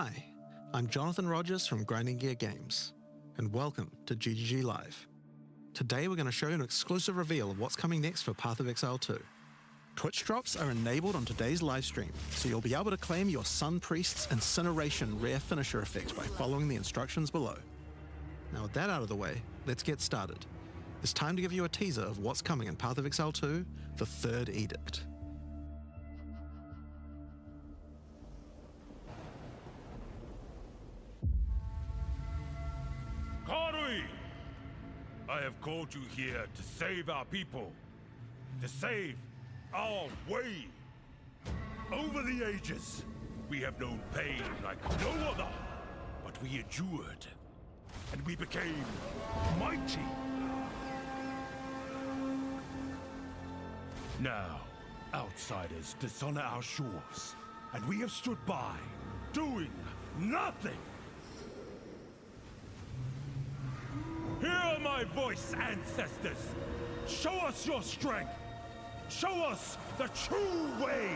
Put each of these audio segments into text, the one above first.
Hi, I'm Jonathan Rogers from Grinding Gear Games, and welcome to GGG Live. Today we're going to show you an exclusive reveal of what's coming next for Path of Exile 2. Twitch drops are enabled on today's live stream, so you'll be able to claim your Sun Priest's Incineration rare finisher effect by following the instructions below. Now with that out of the way, let's get started. It's time to give you a teaser of what's coming in Path of Exile 2, the Third Edict. Karui! I have called you here to save our people, to save our way. Over the ages, we have known pain like no other, but we endured, and we became mighty. Now, outsiders dishonor our shores, and we have stood by, doing nothing. Hear my voice, ancestors! Show us your strength! Show us the true way!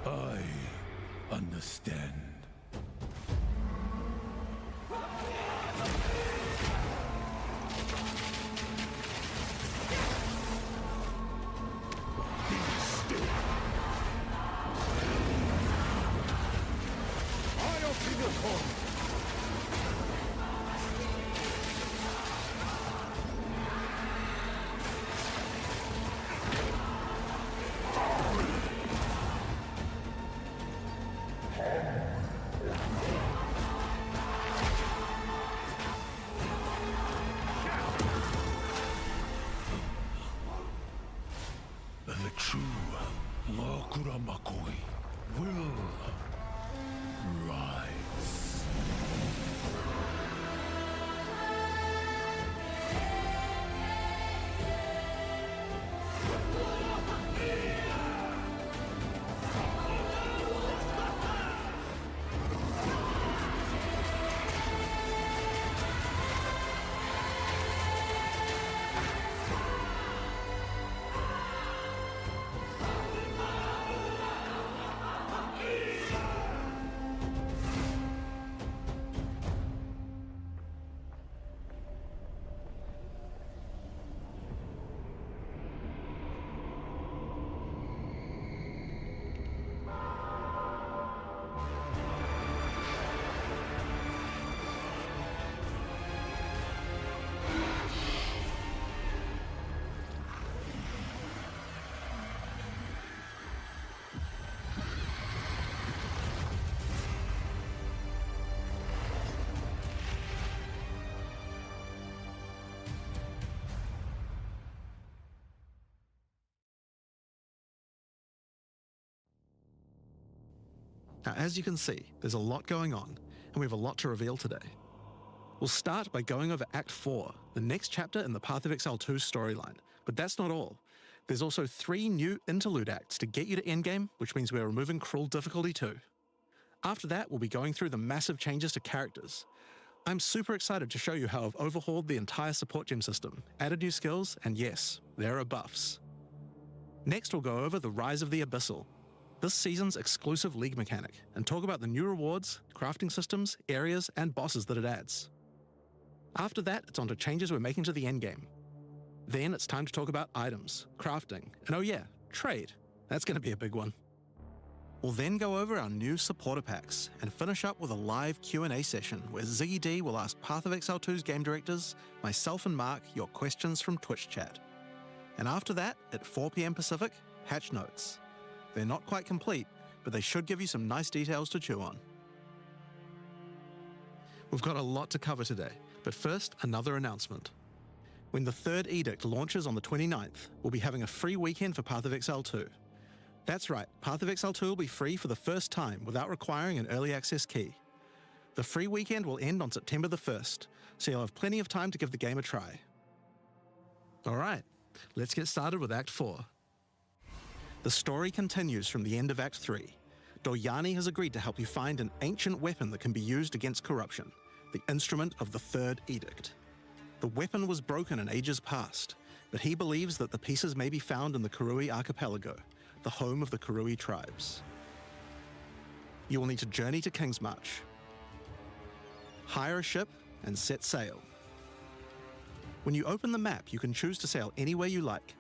I understand. Be still! I open your core! The true Lakura Makoi will rise. Now, as you can see, there's a lot going on, and we have a lot to reveal today. We'll start by going over Act 4, the next chapter in the Path of Exile 2 storyline. But that's not all. There's also 3 new interlude acts to get you to endgame, which means we're removing Cruel difficulty too. After that, we'll be going through the massive changes to characters. I'm super excited to show you how I've overhauled the entire support gem system, added new skills, and yes, there are buffs. Next, we'll go over the Rise of the Abyssal, this season's exclusive league mechanic, and talk about the new rewards, crafting systems, areas, and bosses that it adds. After that, it's on to changes we're making to the endgame. Then it's time to talk about items, crafting, and oh yeah, trade. That's going to be a big one. We'll then go over our new supporter packs, and finish up with a live Q&A session where Ziggy D will ask Path of Exile 2's game directors, myself and Mark, your questions from Twitch chat. And after that, at 4 PM Pacific, patch notes. They're not quite complete, but they should give you some nice details to chew on. We've got a lot to cover today, but first, another announcement. When the Third Edict launches on the 29th, we'll be having a free weekend for Path of Exile 2. That's right, Path of Exile 2 will be free for the first time without requiring an early access key. The free weekend will end on September the 1st, so you'll have plenty of time to give the game a try. Alright, let's get started with Act 4. The story continues from the end of Act 3. Doryani has agreed to help you find an ancient weapon that can be used against corruption, the instrument of the Third Edict. The weapon was broken in ages past, but he believes that the pieces may be found in the Karui archipelago, the home of the Karui tribes. You will need to journey to Kingsmarch, hire a ship, and set sail. When you open the map, you can choose to sail anywhere you like.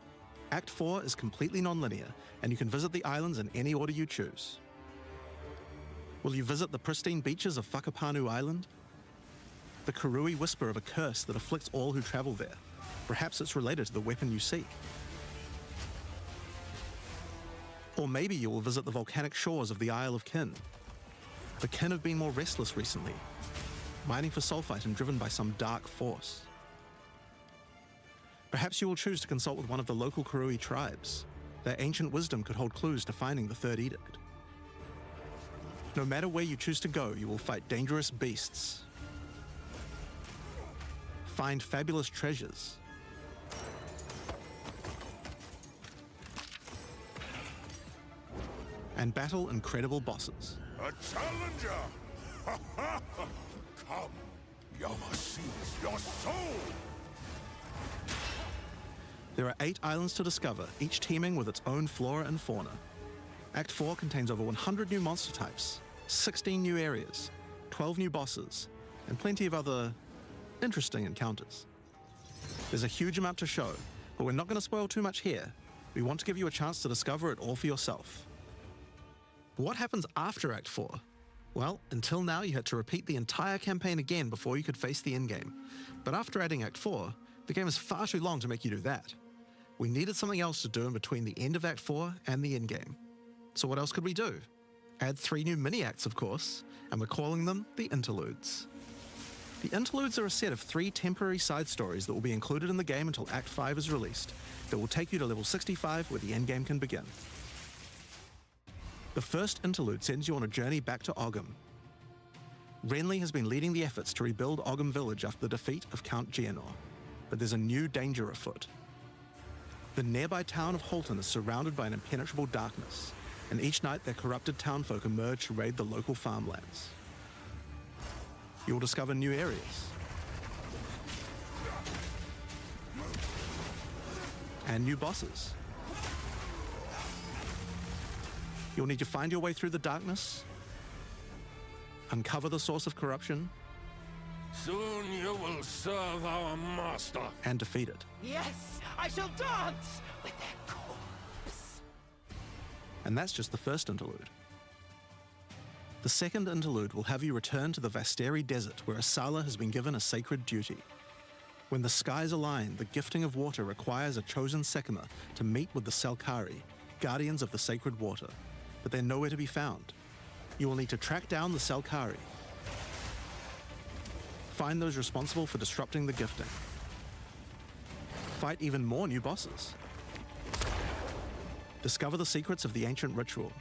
Act 4 is completely non-linear, and you can visit the islands in any order you choose. Will you visit the pristine beaches of Whakapanu Island? The Karui whisper of a curse that afflicts all who travel there. Perhaps it's related to the weapon you seek. Or maybe you will visit the volcanic shores of the Isle of Kin. The Kin have been more restless recently, mining for sulfite and driven by some dark force. Perhaps you will choose to consult with one of the local Karui tribes. Their ancient wisdom could hold clues to finding the Third Edict. No matter where you choose to go, you will fight dangerous beasts, find fabulous treasures, and battle incredible bosses. A challenger! Come, Yama sees your soul! There are 8 islands to discover, each teeming with its own flora and fauna. Act 4 contains over 100 new monster types, 16 new areas, 12 new bosses, and plenty of other interesting encounters. There's a huge amount to show, but we're not going to spoil too much here. We want to give you a chance to discover it all for yourself. What happens after Act 4? Well, until now you had to repeat the entire campaign again before you could face the endgame. But after adding Act 4, the game is far too long to make you do that. We needed something else to do in between the end of Act 4 and the endgame. So what else could we do? Add 3 new mini-acts, of course, and we're calling them the Interludes. The Interludes are a set of 3 temporary side stories that will be included in the game until Act 5 is released, that will take you to level 65 where the endgame can begin. The first interlude sends you on a journey back to Ogham. Renly has been leading the efforts to rebuild Ogham Village after the defeat of Count Geonor, but there's a new danger afoot. The nearby town of Holton is surrounded by an impenetrable darkness, and each night their corrupted townfolk emerge to raid the local farmlands. You will discover new areas and new bosses. You'll need to find your way through the darkness, uncover the source of corruption, Soon you will serve our master. and defeat it. Yes, I shall dance with their corpse. And that's just the first interlude. The second interlude will have you return to the Vasteri Desert, where Asala has been given a sacred duty. When the skies align, the gifting of water requires a chosen Sekima to meet with the Selkari, guardians of the sacred water, but they're nowhere to be found. You will need to track down the Selkari, find those responsible for disrupting the gifting, fight even more new bosses, discover the secrets of the ancient ritual,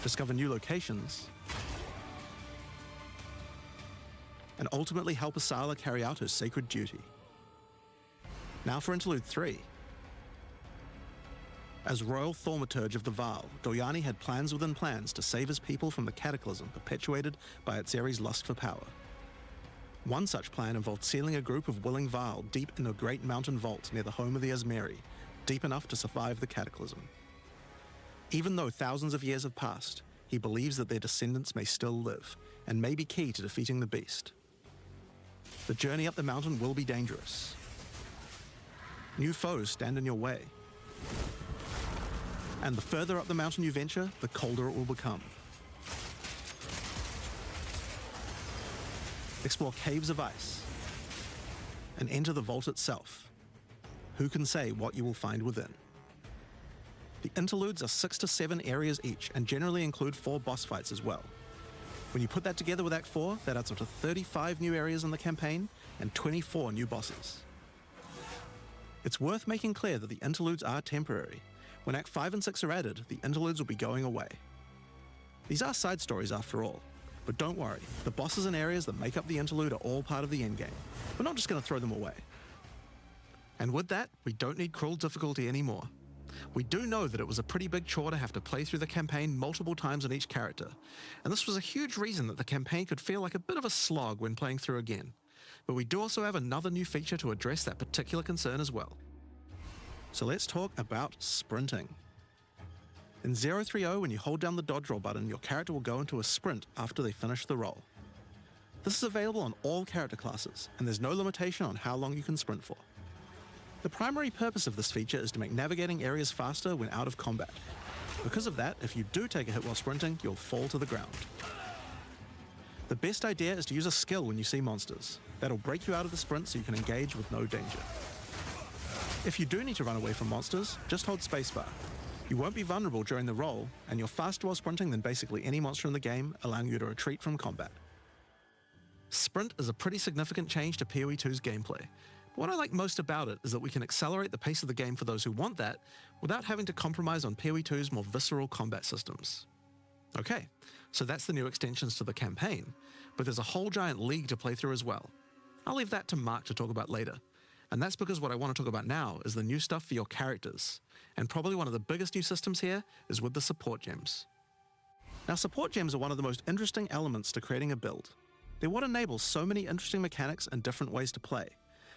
discover new locations, and ultimately help Asala carry out her sacred duty. Now for Interlude 3. As Royal Thaumaturge of the Vaal, Doyani had plans within plans to save his people from the cataclysm perpetuated by Atzeri's lust for power. One such plan involved sealing a group of willing Vaal deep in a great mountain vault near the home of the Asmeri, deep enough to survive the cataclysm. Even though thousands of years have passed, he believes that their descendants may still live, and may be key to defeating the beast. The journey up the mountain will be dangerous. New foes stand in your way. And the further up the mountain you venture, the colder it will become. Explore caves of ice and enter the vault itself. Who can say what you will find within? The interludes are 6 to 7 areas each and generally include 4 boss fights as well. When you put that together with Act 4, that adds up to 35 new areas in the campaign and 24 new bosses. It's worth making clear that the interludes are temporary. When Act 5 and 6 are added, the interludes will be going away. These are side stories after all, but don't worry, the bosses and areas that make up the interlude are all part of the endgame. We're not just going to throw them away. And with that, we don't need cruel difficulty anymore. We do know that it was a pretty big chore to have to play through the campaign multiple times on each character, and this was a huge reason that the campaign could feel like a bit of a slog when playing through again. But we do also have another new feature to address that particular concern as well. So let's talk about sprinting. In 030, when you hold down the dodge roll button, your character will go into a sprint after they finish the roll. This is available on all character classes, and there's no limitation on how long you can sprint for. The primary purpose of this feature is to make navigating areas faster when out of combat. Because of that, if you do take a hit while sprinting, you'll fall to the ground. The best idea is to use a skill when you see monsters. That'll break you out of the sprint so you can engage with no danger. If you do need to run away from monsters, just hold spacebar. You won't be vulnerable during the roll, and you're faster while sprinting than basically any monster in the game, allowing you to retreat from combat. Sprint is a pretty significant change to POE2's gameplay. What I like most about it is that we can accelerate the pace of the game for those who want that, without having to compromise on POE2's more visceral combat systems. Okay, so that's the new extensions to the campaign, but there's a whole giant league to play through as well. I'll leave that to Mark to talk about later. And that's because what I want to talk about now is the new stuff for your characters. And probably one of the biggest new systems here is with the support gems. Now, support gems are one of the most interesting elements to creating a build. They're what enables so many interesting mechanics and different ways to play.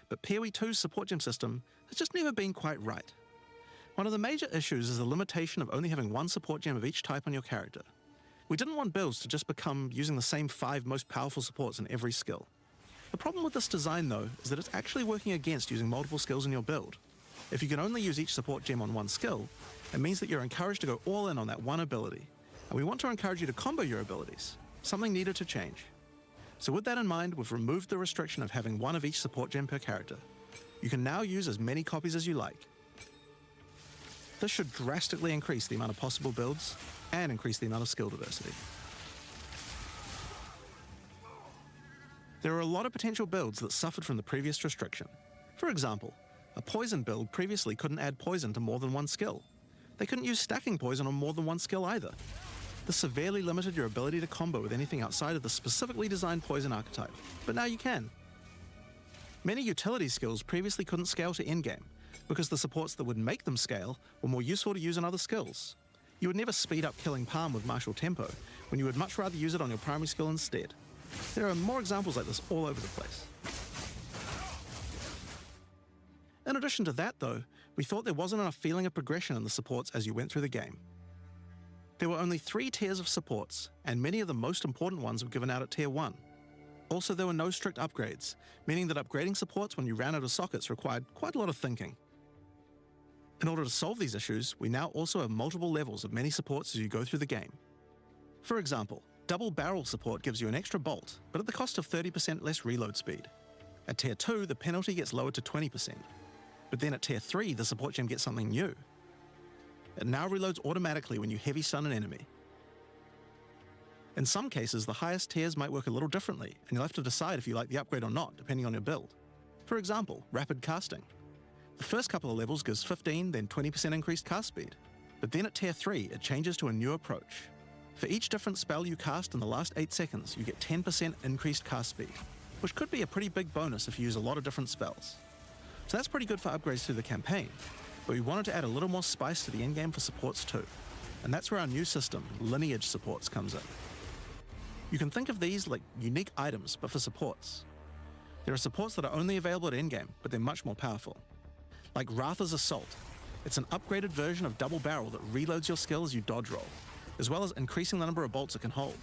But POE2's support gem system has just never been quite right. One of the major issues is the limitation of only having one support gem of each type on your character. We didn't want builds to just become using the same 5 most powerful supports in every skill. The problem with this design, though, is that it's actually working against using multiple skills in your build. If you can only use each support gem on one skill, it means that you're encouraged to go all in on that one ability. And we want to encourage you to combo your abilities, something needed to change. So with that in mind, we've removed the restriction of having one of each support gem per character. You can now use as many copies as you like. This should drastically increase the amount of possible builds and increase the amount of skill diversity. There are a lot of potential builds that suffered from the previous restriction. For example, a poison build previously couldn't add poison to more than one skill. They couldn't use stacking poison on more than one skill either. This severely limited your ability to combo with anything outside of the specifically designed poison archetype, but now you can. Many utility skills previously couldn't scale to endgame, because the supports that would make them scale were more useful to use in other skills. You would never speed up killing Palm with martial tempo, when you would much rather use it on your primary skill instead. There are more examples like this all over the place. In addition to that, though, we thought there wasn't enough feeling of progression in the supports as you went through the game. There were only 3 tiers of supports, and many of the most important ones were given out at Tier 1. Also, there were no strict upgrades, meaning that upgrading supports when you ran out of sockets required quite a lot of thinking. In order to solve these issues, we now also have multiple levels of many supports as you go through the game. For example, double barrel support gives you an extra bolt, but at the cost of 30% less reload speed. At Tier 2, the penalty gets lowered to 20%. But then at Tier 3, the support gem gets something new. It now reloads automatically when you heavy stun an enemy. In some cases, the highest tiers might work a little differently, and you'll have to decide if you like the upgrade or not, depending on your build. For example, rapid casting. The first couple of levels gives 15, then 20% increased cast speed. But then at Tier 3, it changes to a new approach. For each different spell you cast in the last 8 seconds, you get 10% increased cast speed, which could be a pretty big bonus if you use a lot of different spells. So that's pretty good for upgrades through the campaign, but we wanted to add a little more spice to the endgame for supports too. And that's where our new system, Lineage Supports, comes in. You can think of these like unique items, but for supports. There are supports that are only available at endgame, but they're much more powerful. Like Ratha's Assault. It's an upgraded version of Double Barrel that reloads your skill as you dodge roll, as well as increasing the number of bolts it can hold.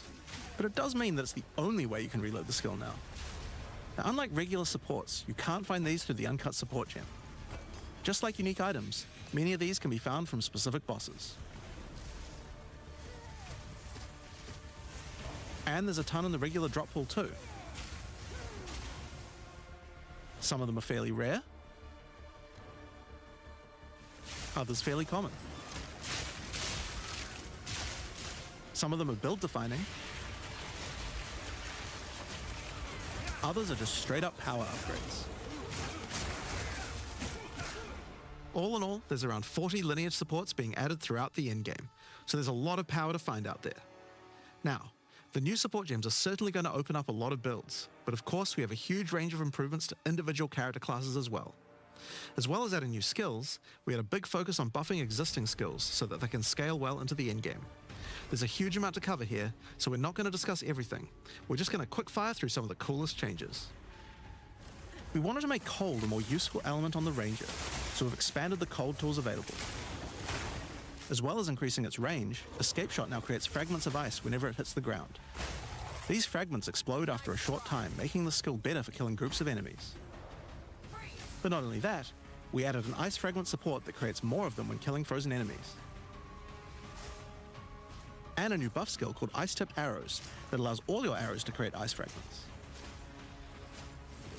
But it does mean that it's the only way you can reload the skill now. Now, unlike regular supports, you can't find these through the uncut support gem. Just like unique items, many of these can be found from specific bosses. And there's a ton in the regular drop pool too. Some of them are fairly rare, others fairly common. Some of them are build defining, others are just straight up power upgrades. All in all, there's around 40 lineage supports being added throughout the endgame, so there's a lot of power to find out there. Now, the new support gems are certainly going to open up a lot of builds, but of course we have a huge range of improvements to individual character classes as well. As well as adding new skills, we had a big focus on buffing existing skills so that they can scale well into the endgame. There's a huge amount to cover here, so we're not going to discuss everything. We're just going to quick fire through some of the coolest changes. We wanted to make cold a more useful element on the Ranger. so we've expanded the cold tools available. As well as increasing its range, Escape Shot now creates fragments of ice whenever it hits the ground. These fragments explode after a short time, making the skill better for killing groups of enemies. But not only that, we added an ice fragment support that creates more of them when killing frozen enemies. And a new buff skill called Ice-Tipped Arrows that allows all your arrows to create ice fragments.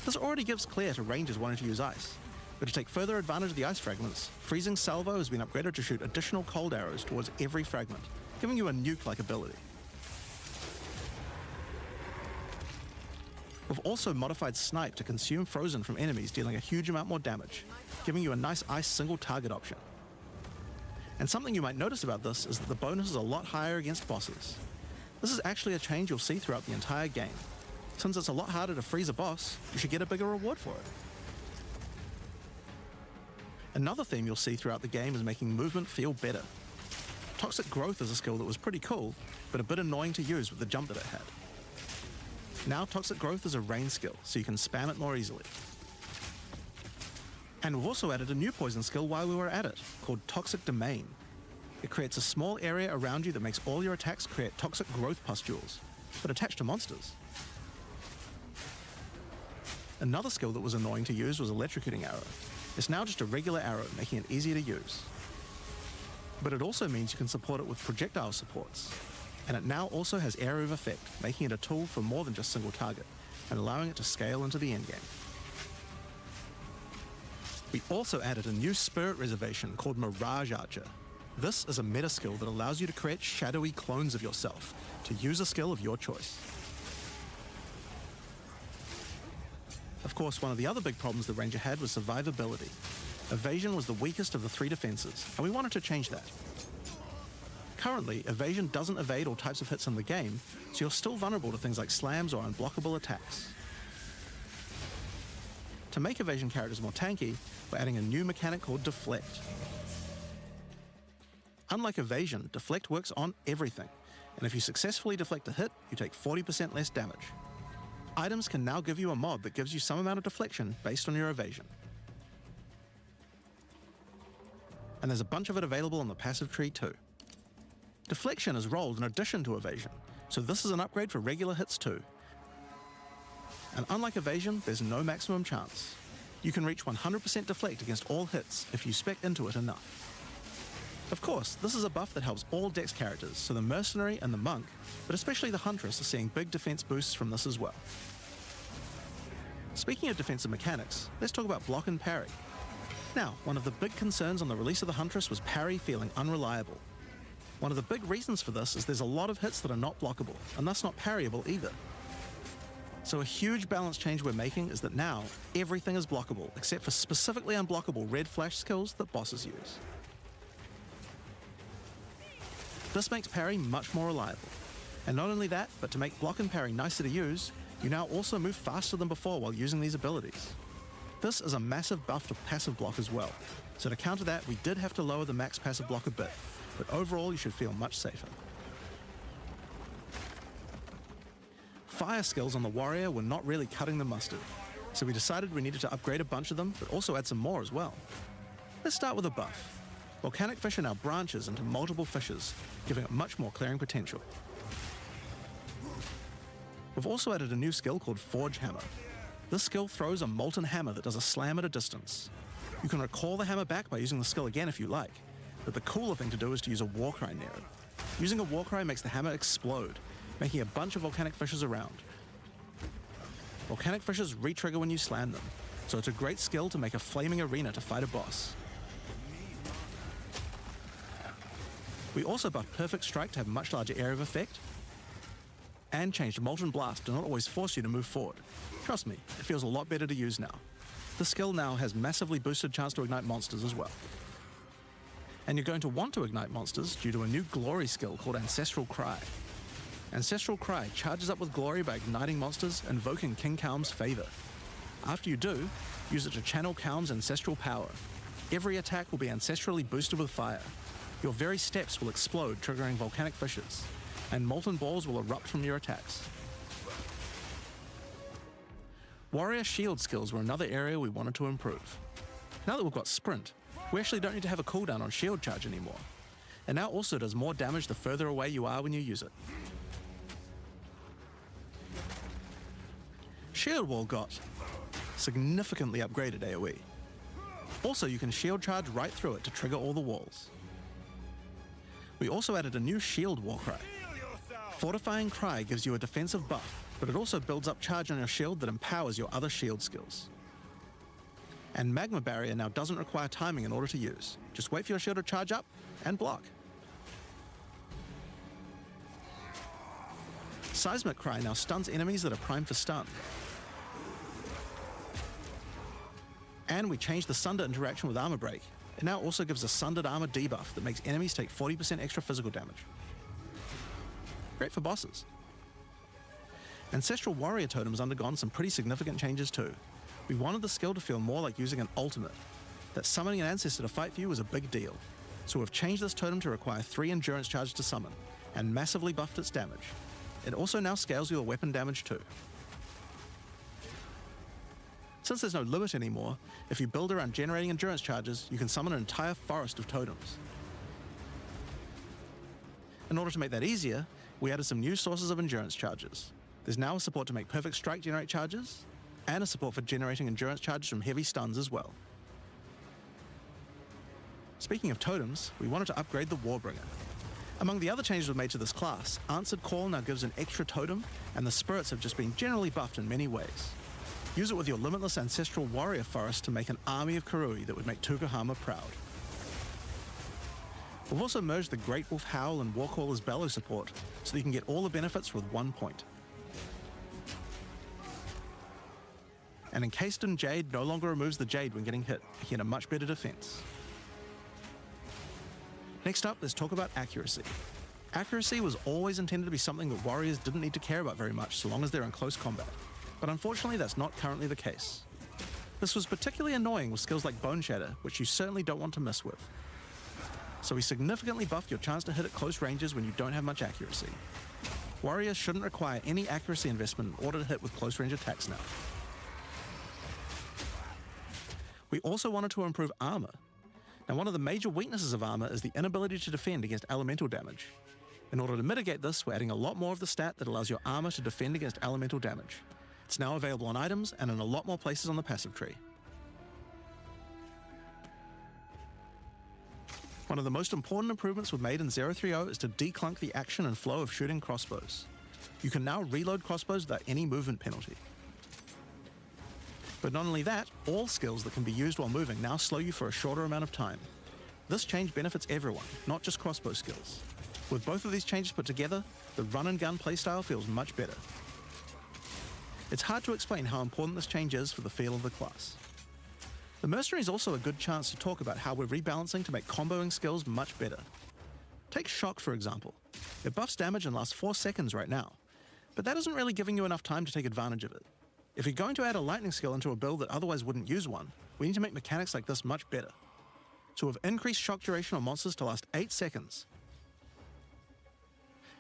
This already gives clear to rangers wanting to use ice, but to take further advantage of the ice fragments, Freezing Salvo has been upgraded to shoot additional cold arrows towards every fragment, giving you a nuke-like ability. We've also modified Snipe to consume frozen from enemies, dealing a huge amount more damage, giving you a nice ice single target option. And something you might notice about this is that the bonus is a lot higher against bosses. This is actually a change you'll see throughout the entire game. Since it's a lot harder to freeze a boss, you should get a bigger reward for it. Another theme you'll see throughout the game is making movement feel better. Toxic Growth is a skill that was pretty cool, but a bit annoying to use with the jump that it had. Now Toxic Growth is a range skill, so you can spam it more easily. And we've also added a new poison skill while we were at it, called Toxic Domain. It creates a small area around you that makes all your attacks create toxic growth pustules, but attached to monsters. Another skill that was annoying to use was Electrocuting Arrow. It's now just a regular arrow, making it easier to use. But it also means you can support it with projectile supports. And it now also has Area of Effect, making it a tool for more than just single target, and allowing it to scale into the endgame. We also added a new spirit reservation called Mirage Archer. This is a meta skill that allows you to create shadowy clones of yourself to use a skill of your choice. Of course, one of the other big problems the Ranger had was survivability. Evasion was the weakest of the three defenses, and we wanted to change that. Currently, Evasion doesn't evade all types of hits in the game, so you're still vulnerable to things like slams or unblockable attacks. To make Evasion characters more tanky, we're adding a new mechanic called Deflect. Unlike Evasion, Deflect works on everything, and if you successfully deflect a hit, you take 40% less damage. Items can now give you a mod that gives you some amount of deflection based on your evasion. And there's a bunch of it available on the passive tree too. Deflection is rolled in addition to evasion, so this is an upgrade for regular hits too. And unlike evasion, there's no maximum chance. You can reach 100% deflect against all hits if you spec into it enough. Of course, this is a buff that helps all Dex characters, so the Mercenary and the Monk, but especially the Huntress, are seeing big defense boosts from this as well. Speaking of defensive mechanics, let's talk about block and parry. Now, one of the big concerns on the release of the Huntress was parry feeling unreliable. One of the big reasons for this is there's a lot of hits that are not blockable, and thus not parryable either. So a huge balance change we're making is that now, everything is blockable, except for specifically unblockable red flash skills that bosses use. This makes parry much more reliable. And not only that, but to make block and parry nicer to use, you now also move faster than before while using these abilities. This is a massive buff to passive block as well, so to counter that we did have to lower the max passive block a bit, but overall you should feel much safer. Fire skills on the warrior were not really cutting the mustard, so we decided we needed to upgrade a bunch of them, but also add some more as well. Let's start with a buff. Volcanic Fissure now branches into multiple fissures, giving it much more clearing potential. We've also added a new skill called Forge Hammer. This skill throws a molten hammer that does a slam at a distance. You can recall the hammer back by using the skill again if you like, but the cooler thing to do is to use a Warcry near it. Using a Warcry makes the hammer explode, making a bunch of volcanic fissures around. Volcanic fissures re-trigger when you slam them, so it's a great skill to make a flaming arena to fight a boss. We also buffed Perfect Strike to have much larger area of effect, and changed Molten Blast to not always force you to move forward. Trust me, it feels a lot better to use now. The skill now has massively boosted chance to ignite monsters as well. And you're going to want to ignite monsters due to a new glory skill called Ancestral Cry. Ancestral Cry charges up with glory by igniting monsters, invoking King Kaum's favor. After you do, use it to channel Kaum's ancestral power. Every attack will be ancestrally boosted with fire. Your very steps will explode, triggering volcanic fissures, and molten balls will erupt from your attacks. Warrior shield skills were another area we wanted to improve. Now that we've got Sprint, we actually don't need to have a cooldown on Shield Charge anymore. It now also does more damage the further away you are when you use it. Shield Wall got significantly upgraded AoE. Also, you can Shield Charge right through it to trigger all the walls. We also added a new Shield War Cry. Fortifying Cry gives you a defensive buff, but it also builds up charge on your shield that empowers your other shield skills. And Magma Barrier now doesn't require timing in order to use. Just wait for your shield to charge up and block. Seismic Cry now stuns enemies that are primed for stun. And we changed the Sunder interaction with Armor Break. It now also gives a Sundered Armor debuff that makes enemies take 40% extra physical damage. Great for bosses. Ancestral Warrior Totem has undergone some pretty significant changes too. We wanted the skill to feel more like using an ultimate. That summoning an ancestor to fight for you was a big deal. So we've changed this totem to require 3 endurance charges to summon, and massively buffed its damage. It also now scales your weapon damage too. Since there's no limit anymore, if you build around generating endurance charges, you can summon an entire forest of totems. In order to make that easier, we added some new sources of endurance charges. There's now a support to make Perfect Strike generate charges, and a support for generating endurance charges from heavy stuns as well. Speaking of totems, we wanted to upgrade the Warbringer. Among the other changes we've made to this class, Answered Call now gives an extra totem, and the spirits have just been generally buffed in many ways. Use it with your limitless ancestral warrior forest to make an army of Karui that would make Tukahama proud. We've also merged the Great Wolf Howl and Warcaller's Bellow support, so that you can get all the benefits with one point. And Encased in Jade no longer removes the Jade when getting hit, making it a much better defense. Next up, let's talk about accuracy. Accuracy was always intended to be something that warriors didn't need to care about very much so long as they're in close combat. But unfortunately, that's not currently the case. This was particularly annoying with skills like Bone Shatter, which you certainly don't want to mess with. So we significantly buffed your chance to hit at close ranges when you don't have much accuracy. Warriors shouldn't require any accuracy investment in order to hit with close range attacks now. We also wanted to improve armor. Now, one of the major weaknesses of armor is the inability to defend against elemental damage. In order to mitigate this, we're adding a lot more of the stat that allows your armor to defend against elemental damage. It's now available on items and in a lot more places on the passive tree. One of the most important improvements we've made in 030 is to declunk the action and flow of shooting crossbows. You can now reload crossbows without any movement penalty. But not only that, all skills that can be used while moving now slow you for a shorter amount of time. This change benefits everyone, not just crossbow skills. With both of these changes put together, the run and gun playstyle feels much better. It's hard to explain how important this change is for the feel of the class. The Mercenary is also a good chance to talk about how we're rebalancing to make comboing skills much better. Take Shock for example. It buffs damage and lasts 4 seconds right now, but that isn't really giving you enough time to take advantage of it. If you're going to add a lightning skill into a build that otherwise wouldn't use one, we need to make mechanics like this much better. So we've increased shock duration on monsters to last 8 seconds.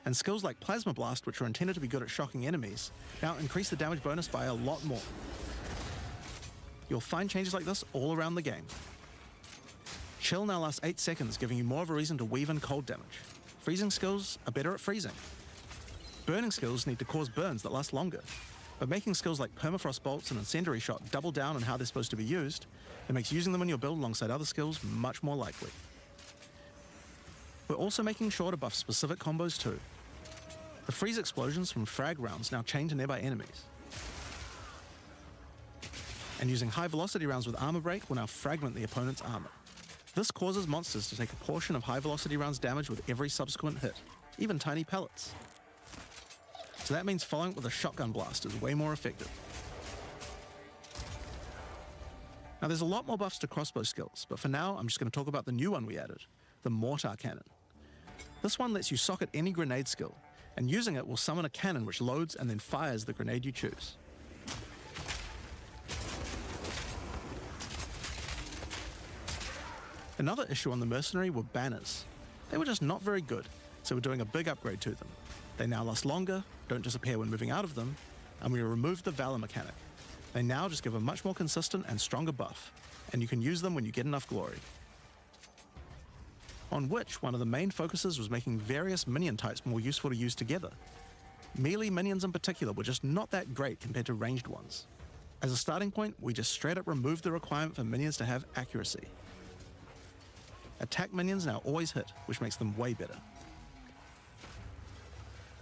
And skills like Plasma Blast, which are intended to be good at shocking enemies, now increase the damage bonus by a lot more. You'll find changes like this all around the game. Chill now lasts 8 seconds, giving you more of a reason to weave in cold damage. Freezing skills are better at freezing. Burning skills need to cause burns that last longer. But making skills like Permafrost Bolts and Incendiary Shot double down on how they're supposed to be used, it makes using them in your build alongside other skills much more likely. We're also making sure to buff specific combos too. The freeze explosions from frag rounds now chain to nearby enemies. And using high velocity rounds with armor break will now fragment the opponent's armor. This causes monsters to take a portion of high velocity rounds damage with every subsequent hit, even tiny pellets. So that means following it with a shotgun blast is way more effective. Now there's a lot more buffs to crossbow skills, but for now I'm just going to talk about the new one we added, the Mortar Cannon. This one lets you socket any grenade skill, and using it will summon a cannon which loads and then fires the grenade you choose. Another issue on the Mercenary were banners. They were just not very good, so we're doing a big upgrade to them. They now last longer, don't disappear when moving out of them, and we removed the Valor mechanic. They now just give a much more consistent and stronger buff, and you can use them when you get enough glory. On Witch, one of the main focuses was making various minion types more useful to use together. Melee minions in particular were just not that great compared to ranged ones. As a starting point, we just straight up removed the requirement for minions to have accuracy. Attack minions now always hit, which makes them way better.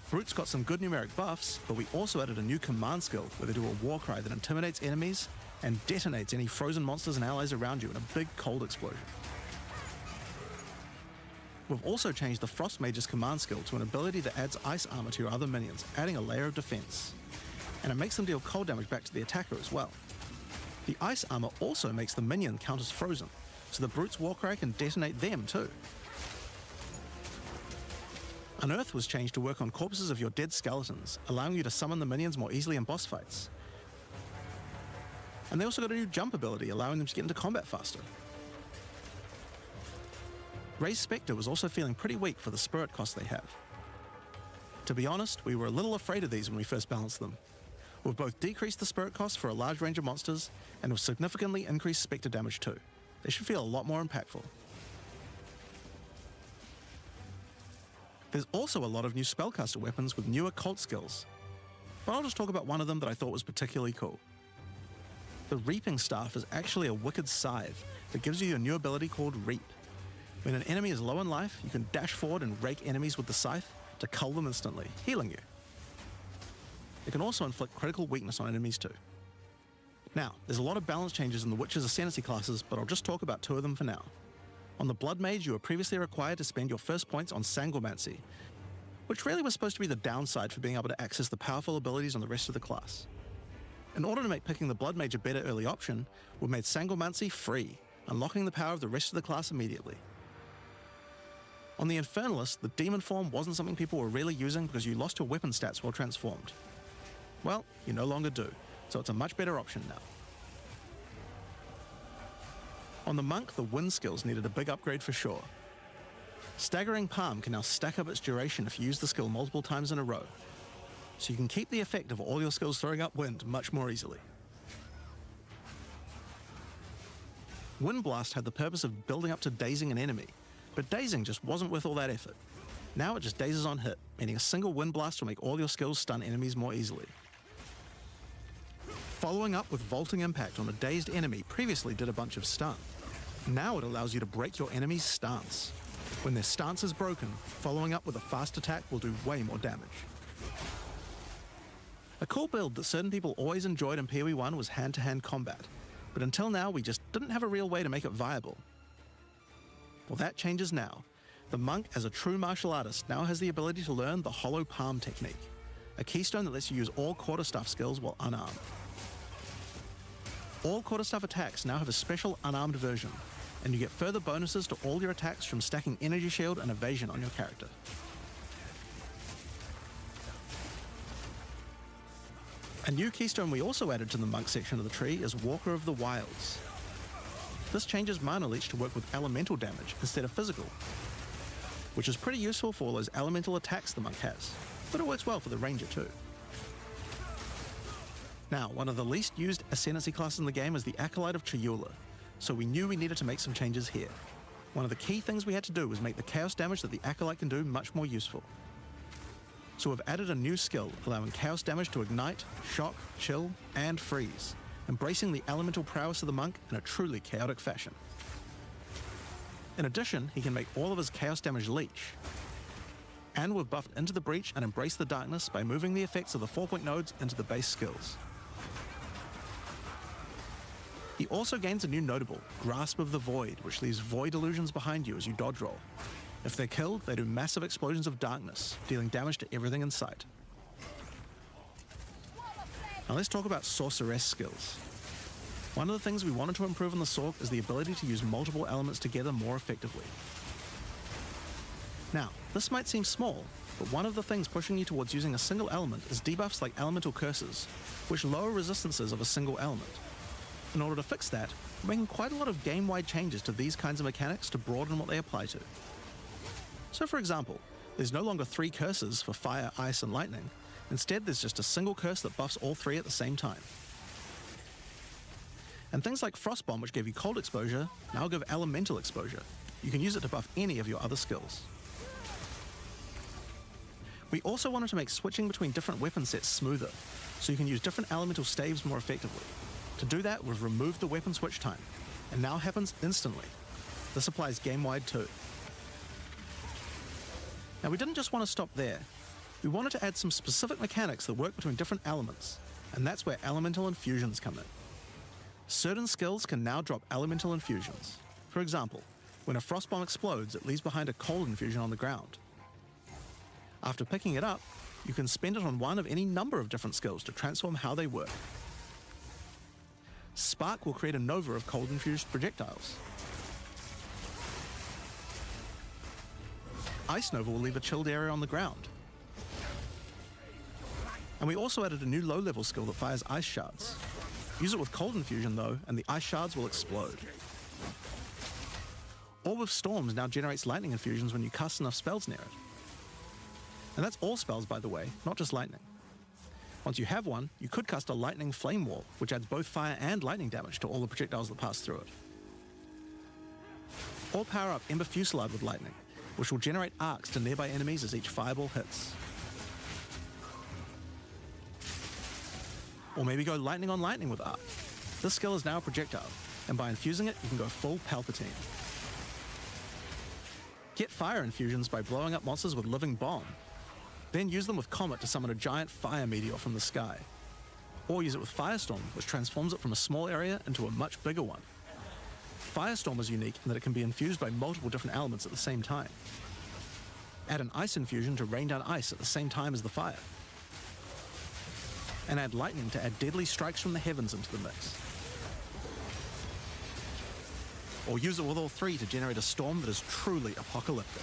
Brutes got some good numeric buffs, but we also added a new command skill where they do a war cry that intimidates enemies and detonates any frozen monsters and allies around you in a big cold explosion. We've also changed the Frost Mage's command skill to an ability that adds ice armor to your other minions, adding a layer of defense. And it makes them deal cold damage back to the attacker as well. The ice armor also makes the minion count as frozen, so the Brute's Warcry can detonate them too. Unearth was changed to work on corpses of your dead skeletons, allowing you to summon the minions more easily in boss fights. And they also got a new jump ability, allowing them to get into combat faster. Ray's Spectre was also feeling pretty weak for the spirit cost they have. To be honest, we were a little afraid of these when we first balanced them. We've both decreased the spirit cost for a large range of monsters, and have significantly increased Spectre damage too. They should feel a lot more impactful. There's also a lot of new spellcaster weapons with newer cult skills, but I'll just talk about one of them that I thought was particularly cool. The Reaping Staff is actually a wicked scythe that gives you a new ability called Reap. When an enemy is low in life, you can dash forward and rake enemies with the scythe to cull them instantly, healing you. It can also inflict critical weakness on enemies too. Now, there's a lot of balance changes in the Witch's Ascendancy classes, but I'll just talk about two of them for now. On the Blood Mage, you were previously required to spend your first points on Sangomancy, which really was supposed to be the downside for being able to access the powerful abilities on the rest of the class. In order to make picking the Blood Mage a better early option, we've made Sangomancy free, unlocking the power of the rest of the class immediately. On the Infernalist, the Demon form wasn't something people were really using because you lost your weapon stats while transformed. Well, you no longer do, so it's a much better option now. On the Monk, the wind skills needed a big upgrade for sure. Staggering Palm can now stack up its duration if you use the skill multiple times in a row, so you can keep the effect of all your skills throwing up wind much more easily. Wind Blast had the purpose of building up to dazing an enemy, but dazing just wasn't worth all that effort. Now it just dazes on hit, meaning a single Wind Blast will make all your skills stun enemies more easily. Following up with Vaulting Impact on a dazed enemy previously did a bunch of stun. Now it allows you to break your enemy's stance. When their stance is broken, following up with a fast attack will do way more damage. A cool build that certain people always enjoyed in POE1 was hand-to-hand combat, but until now we just didn't have a real way to make it viable. Well, that changes now. The Monk, as a true martial artist, now has the ability to learn the Hollow Palm technique, a keystone that lets you use all quarterstaff skills while unarmed. All quarterstaff attacks now have a special unarmed version, and you get further bonuses to all your attacks from stacking Energy Shield and Evasion on your character. A new keystone we also added to the Monk section of the tree is Walker of the Wilds. This changes Mana Leech to work with elemental damage instead of physical, which is pretty useful for all those elemental attacks the Monk has, but it works well for the Ranger too. Now, one of the least used Ascendancy classes in the game is the Acolyte of Chayula, so we knew we needed to make some changes here. One of the key things we had to do was make the chaos damage that the Acolyte can do much more useful. So we've added a new skill, allowing chaos damage to ignite, shock, chill, and freeze, embracing the elemental prowess of the Monk in a truly chaotic fashion. In addition, he can make all of his chaos damage leech. And we've buffed Into the Breach and Embrace the Darkness by moving the effects of the 4-point nodes into the base skills. He also gains a new notable, Grasp of the Void, which leaves void illusions behind you as you dodge roll. If they're killed, they do massive explosions of darkness, dealing damage to everything in sight. Now let's talk about Sorceress skills. One of the things we wanted to improve on the Sorc is the ability to use multiple elements together more effectively. Now, this might seem small, but one of the things pushing you towards using a single element is debuffs like Elemental Curses, which lower resistances of a single element. In order to fix that, we're making quite a lot of game-wide changes to these kinds of mechanics to broaden what they apply to. So for example, there's no longer 3 curses for fire, ice, and lightning. Instead, there's just a single curse that buffs all 3 at the same time. And things like Frost Bomb, which gave you cold exposure, now give elemental exposure. You can use it to buff any of your other skills. We also wanted to make switching between different weapon sets smoother, so you can use different elemental staves more effectively. To do that, we've removed the weapon switch time, and now happens instantly. This applies game-wide too. Now, we didn't just want to stop there. We wanted to add some specific mechanics that work between different elements, and that's where elemental infusions come in. Certain skills can now drop elemental infusions. For example, when a frost bomb explodes, it leaves behind a cold infusion on the ground. After picking it up, you can spend it on one of any number of different skills to transform how they work. Spark will create a nova of cold-infused projectiles. Ice Nova will leave a chilled area on the ground. And we also added a new low-level skill that fires ice shards. Use it with cold infusion though, and the ice shards will explode. Orb of Storms now generates lightning infusions when you cast enough spells near it. And that's all spells, by the way, not just lightning. Once you have one, you could cast a lightning flame wall, which adds both fire and lightning damage to all the projectiles that pass through it. Or power up Ember Fusillade with lightning, which will generate arcs to nearby enemies as each fireball hits. Or maybe go lightning on lightning with arc. This skill is now a projectile, and by infusing it, you can go full Palpatine. Get fire infusions by blowing up monsters with Living Bomb. Then use them with Comet to summon a giant fire meteor from the sky. Or use it with Firestorm, which transforms it from a small area into a much bigger one. Firestorm is unique in that it can be infused by multiple different elements at the same time. Add an ice infusion to rain down ice at the same time as the fire. And add lightning to add deadly strikes from the heavens into the mix. Or use it with all three to generate a storm that is truly apocalyptic.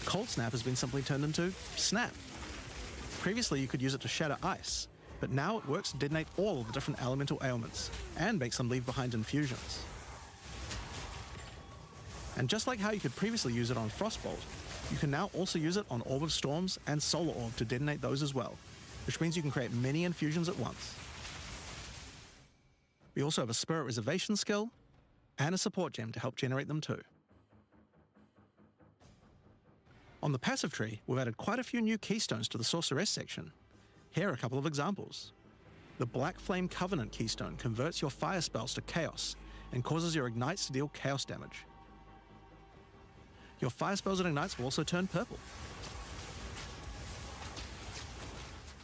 Cold Snap has been simply turned into Snap. Previously you could use it to shatter ice, but now it works to detonate all of the different elemental ailments, and makes them leave behind infusions. And just like how you could previously use it on Frostbolt, you can now also use it on Orb of Storms and Solar Orb to detonate those as well, which means you can create many infusions at once. We also have a Spirit Reservation skill, and a support gem to help generate them too. On the passive tree, we've added quite a few new keystones to the Sorceress section. Here are a couple of examples. The Black Flame Covenant keystone converts your fire spells to chaos and causes your ignites to deal chaos damage. Your fire spells and ignites will also turn purple.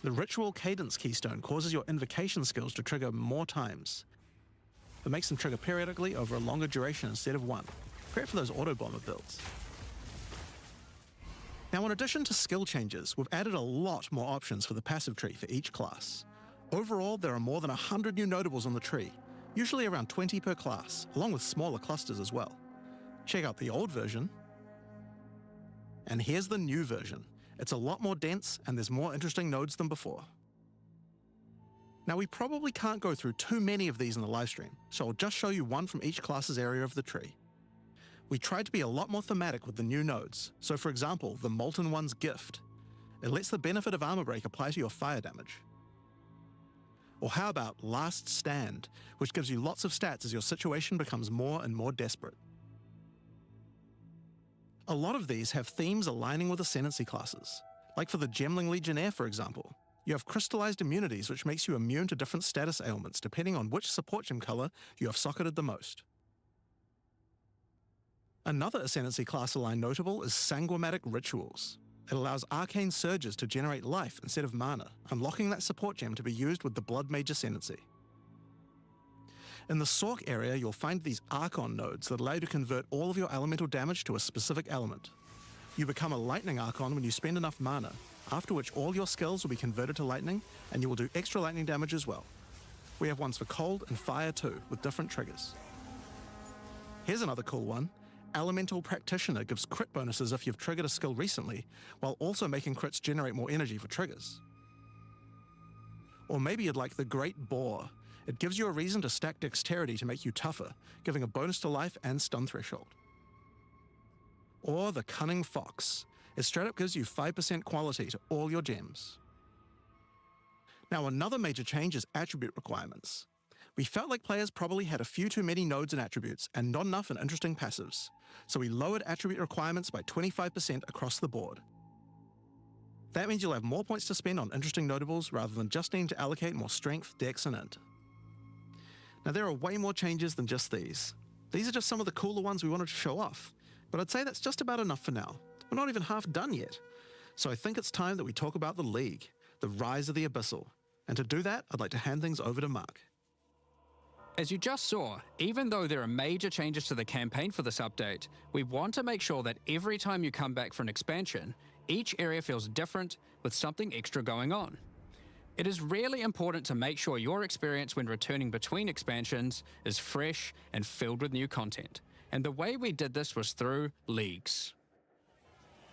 The Ritual Cadence keystone causes your invocation skills to trigger more times. It makes them trigger periodically over a longer duration instead of one. Great for those auto-bomber builds. Now, in addition to skill changes, we've added a lot more options for the passive tree for each class. Overall, there are more than 100 new notables on the tree, usually around 20 per class, along with smaller clusters as well. Check out the old version. And here's the new version. It's a lot more dense, and there's more interesting nodes than before. Now, we probably can't go through too many of these in the livestream, so I'll just show you one from each class's area of the tree. We tried to be a lot more thematic with the new nodes, so for example, the Molten One's Gift. It lets the benefit of Armor Break apply to your fire damage. Or how about Last Stand, which gives you lots of stats as your situation becomes more and more desperate. A lot of these have themes aligning with Ascendancy classes, like for the Gemling Legionnaire for example. You have crystallized immunities which makes you immune to different status ailments depending on which support gem color you have socketed the most. Another Ascendancy class aligned notable is Sanguimatic Rituals. It allows arcane surges to generate life instead of mana, unlocking that support gem to be used with the Blood Mage Ascendancy. In the Sork area, you'll find these Archon nodes that allow you to convert all of your elemental damage to a specific element. You become a Lightning Archon when you spend enough mana, after which all your skills will be converted to lightning, and you will do extra lightning damage as well. We have ones for cold and fire too, with different triggers. Here's another cool one. Elemental Practitioner gives crit bonuses if you've triggered a skill recently, while also making crits generate more energy for triggers. Or maybe you'd like the Great Boar. It gives you a reason to stack dexterity to make you tougher, giving a bonus to life and stun threshold. Or the Cunning Fox. It straight up gives you 5% quality to all your gems. Now, another major change is attribute requirements. We felt like players probably had a few too many nodes and attributes and not enough in interesting passives, so we lowered attribute requirements by 25% across the board. That means you'll have more points to spend on interesting notables rather than just needing to allocate more strength, dex, and int. Now, there are way more changes than just these. These are just some of the cooler ones we wanted to show off, but I'd say that's just about enough for now. We're not even half done yet. So I think it's time that we talk about the League, the rise of the Abyssal. And to do that, I'd like to hand things over to Mark. As you just saw, even though there are major changes to the campaign for this update, we want to make sure that every time you come back for an expansion, each area feels different with something extra going on. It is really important to make sure your experience when returning between expansions is fresh and filled with new content, and the way we did this was through leagues.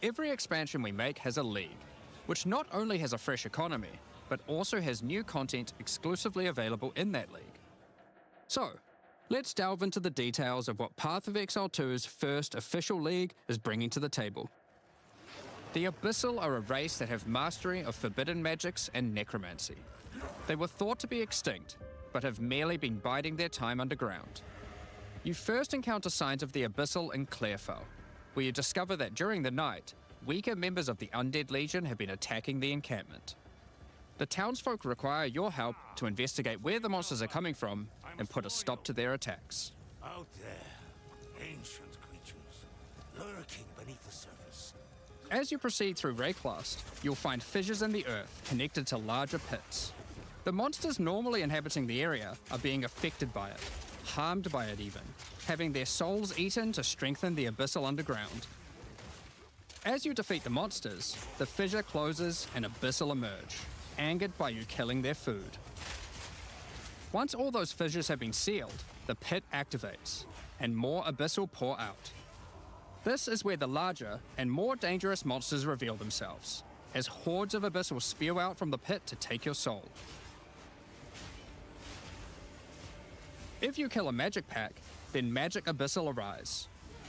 Every expansion we make has a league, which not only has a fresh economy, but also has new content exclusively available in that league. So, let's delve into the details of what Path of Exile 2's first official league is bringing to the table. The Abyssal are a race that have mastery of forbidden magics and necromancy. They were thought to be extinct, but have merely been biding their time underground. You first encounter signs of the Abyssal in Clairfell, where you discover that during the night, weaker members of the Undead Legion have been attacking the encampment. The townsfolk require your help to investigate where the monsters are coming from and put a stop to their attacks. Out there, ancient creatures, lurking beneath the surface. As you proceed through Rayclast, you'll find fissures in the earth connected to larger pits. The monsters normally inhabiting the area are being affected by it, harmed by it even, having their souls eaten to strengthen the Abyssal underground. As you defeat the monsters, the fissure closes and Abyssal emerge, angered by you killing their food. Once all those fissures have been sealed, the pit activates, and more Abyssal pour out. This is where the larger and more dangerous monsters reveal themselves, as hordes of Abyssal spew out from the pit to take your soul. If you kill a magic pack, then magic Abyssal arise.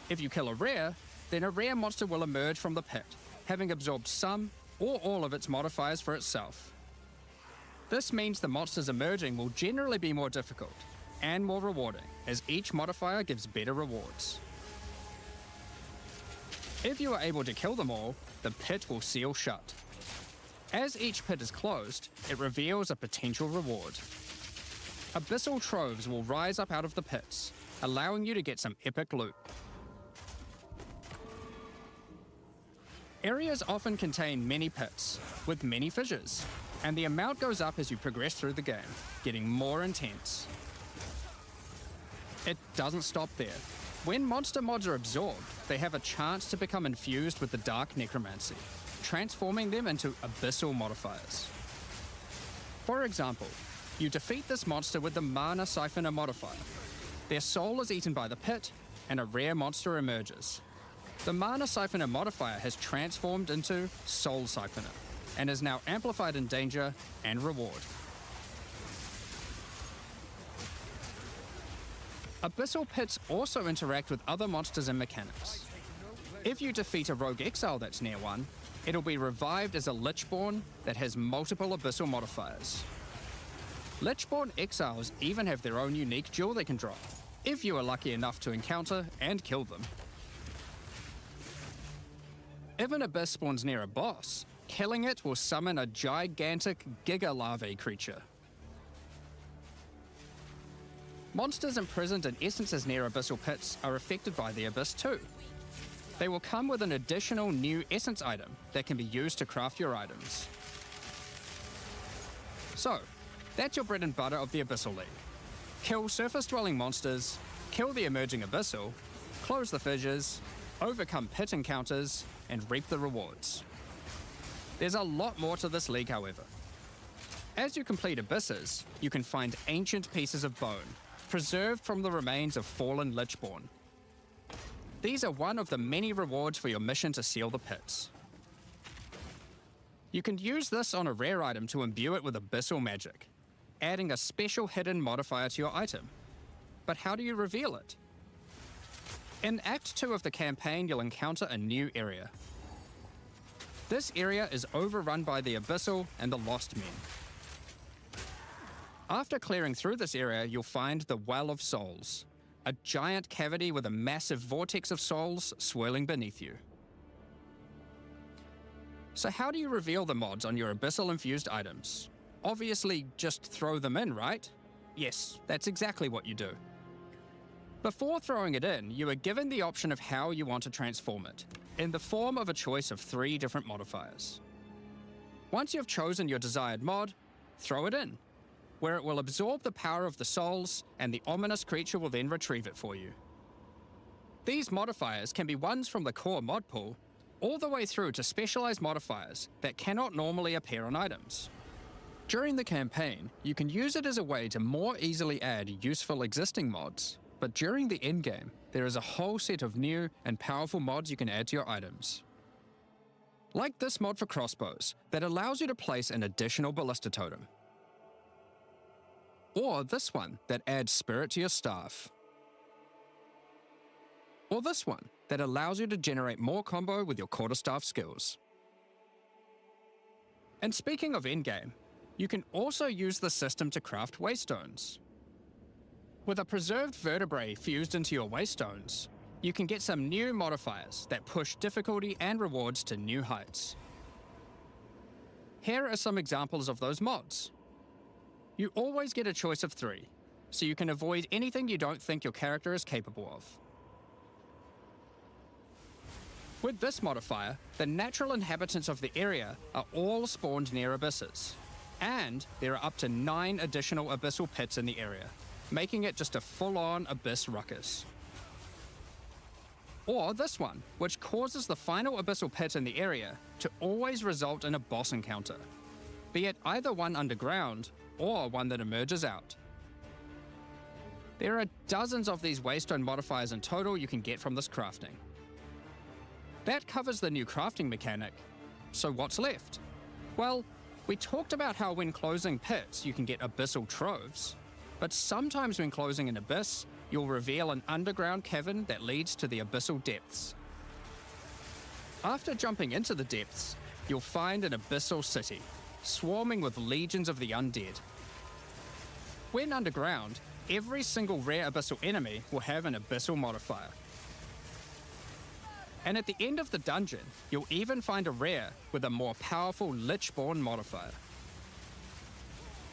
If you kill a rare, then a rare monster will emerge from the pit, having absorbed some or all of its modifiers for itself. This means the monsters emerging will generally be more difficult and more rewarding, as each modifier gives better rewards. If you are able to kill them all, the pit will seal shut. As each pit is closed, it reveals a potential reward. Abyssal troves will rise up out of the pits, allowing you to get some epic loot. Areas often contain many pits, with many fissures, and the amount goes up as you progress through the game, getting more intense. It doesn't stop there. When monster mods are absorbed, they have a chance to become infused with the dark necromancy, transforming them into abyssal modifiers. For example, you defeat this monster with the Mana Siphoner modifier. Their soul is eaten by the pit, and a rare monster emerges. The Mana Siphoner modifier has transformed into Soul Siphoner, and is now amplified in danger and reward. Abyssal pits also interact with other monsters and mechanics. If you defeat a rogue exile that's near one, it'll be revived as a Lichborn that has multiple Abyssal modifiers. Lichborn exiles even have their own unique jewel they can drop, if you are lucky enough to encounter and kill them. If an abyss spawns near a boss, killing it will summon a gigantic Giga Larvae creature. Monsters imprisoned in essences near abyssal pits are affected by the abyss too. They will come with an additional new essence item that can be used to craft your items. So, that's your bread and butter of the Abyssal League. Kill surface-dwelling monsters, kill the emerging abyssal, close the fissures, overcome pit encounters, and reap the rewards. There's a lot more to this league, however. As you complete abysses, you can find ancient pieces of bone, preserved from the remains of fallen Lichborn. These are one of the many rewards for your mission to seal the pits. You can use this on a rare item to imbue it with abyssal magic, adding a special hidden modifier to your item. But how do you reveal it? In Act 2 of the campaign, you'll encounter a new area. This area is overrun by the Abyssal and the Lost Men. After clearing through this area, you'll find the Well of Souls, a giant cavity with a massive vortex of souls swirling beneath you. So how do you reveal the mods on your abyssal-infused items? Obviously, just throw them in, right? Yes, that's exactly what you do. Before throwing it in, you are given the option of how you want to transform it, in the form of a choice of 3 different modifiers. Once you've chosen your desired mod, throw it in, where it will absorb the power of the souls, and the ominous creature will then retrieve it for you. These modifiers can be ones from the core mod pool, all the way through to specialized modifiers that cannot normally appear on items. During the campaign, you can use it as a way to more easily add useful existing mods, but during the endgame, there is a whole set of new and powerful mods you can add to your items. Like this mod for crossbows that allows you to place an additional ballista totem. Or this one that adds spirit to your staff. Or this one that allows you to generate more combo with your quarterstaff skills. And speaking of endgame, you can also use the system to craft waystones. With a preserved vertebrae fused into your waystones, you can get some new modifiers that push difficulty and rewards to new heights. Here are some examples of those mods. You always get a choice of 3, so you can avoid anything you don't think your character is capable of. With this modifier, the natural inhabitants of the area are all spawned near abysses, and there are up to 9 additional abyssal pits in the area, making it just a full-on abyss ruckus. Or this one, which causes the final abyssal pit in the area to always result in a boss encounter, be it either one underground or one that emerges out. There are dozens of these waystone modifiers in total you can get from this crafting. That covers the new crafting mechanic. So what's left? Well, we talked about how when closing pits you can get abyssal troves, but sometimes when closing an abyss, you'll reveal an underground cavern that leads to the abyssal depths. After jumping into the depths, you'll find an abyssal city, swarming with legions of the undead. When underground, every single rare abyssal enemy will have an abyssal modifier. And at the end of the dungeon, you'll even find a rare with a more powerful Lichborn modifier.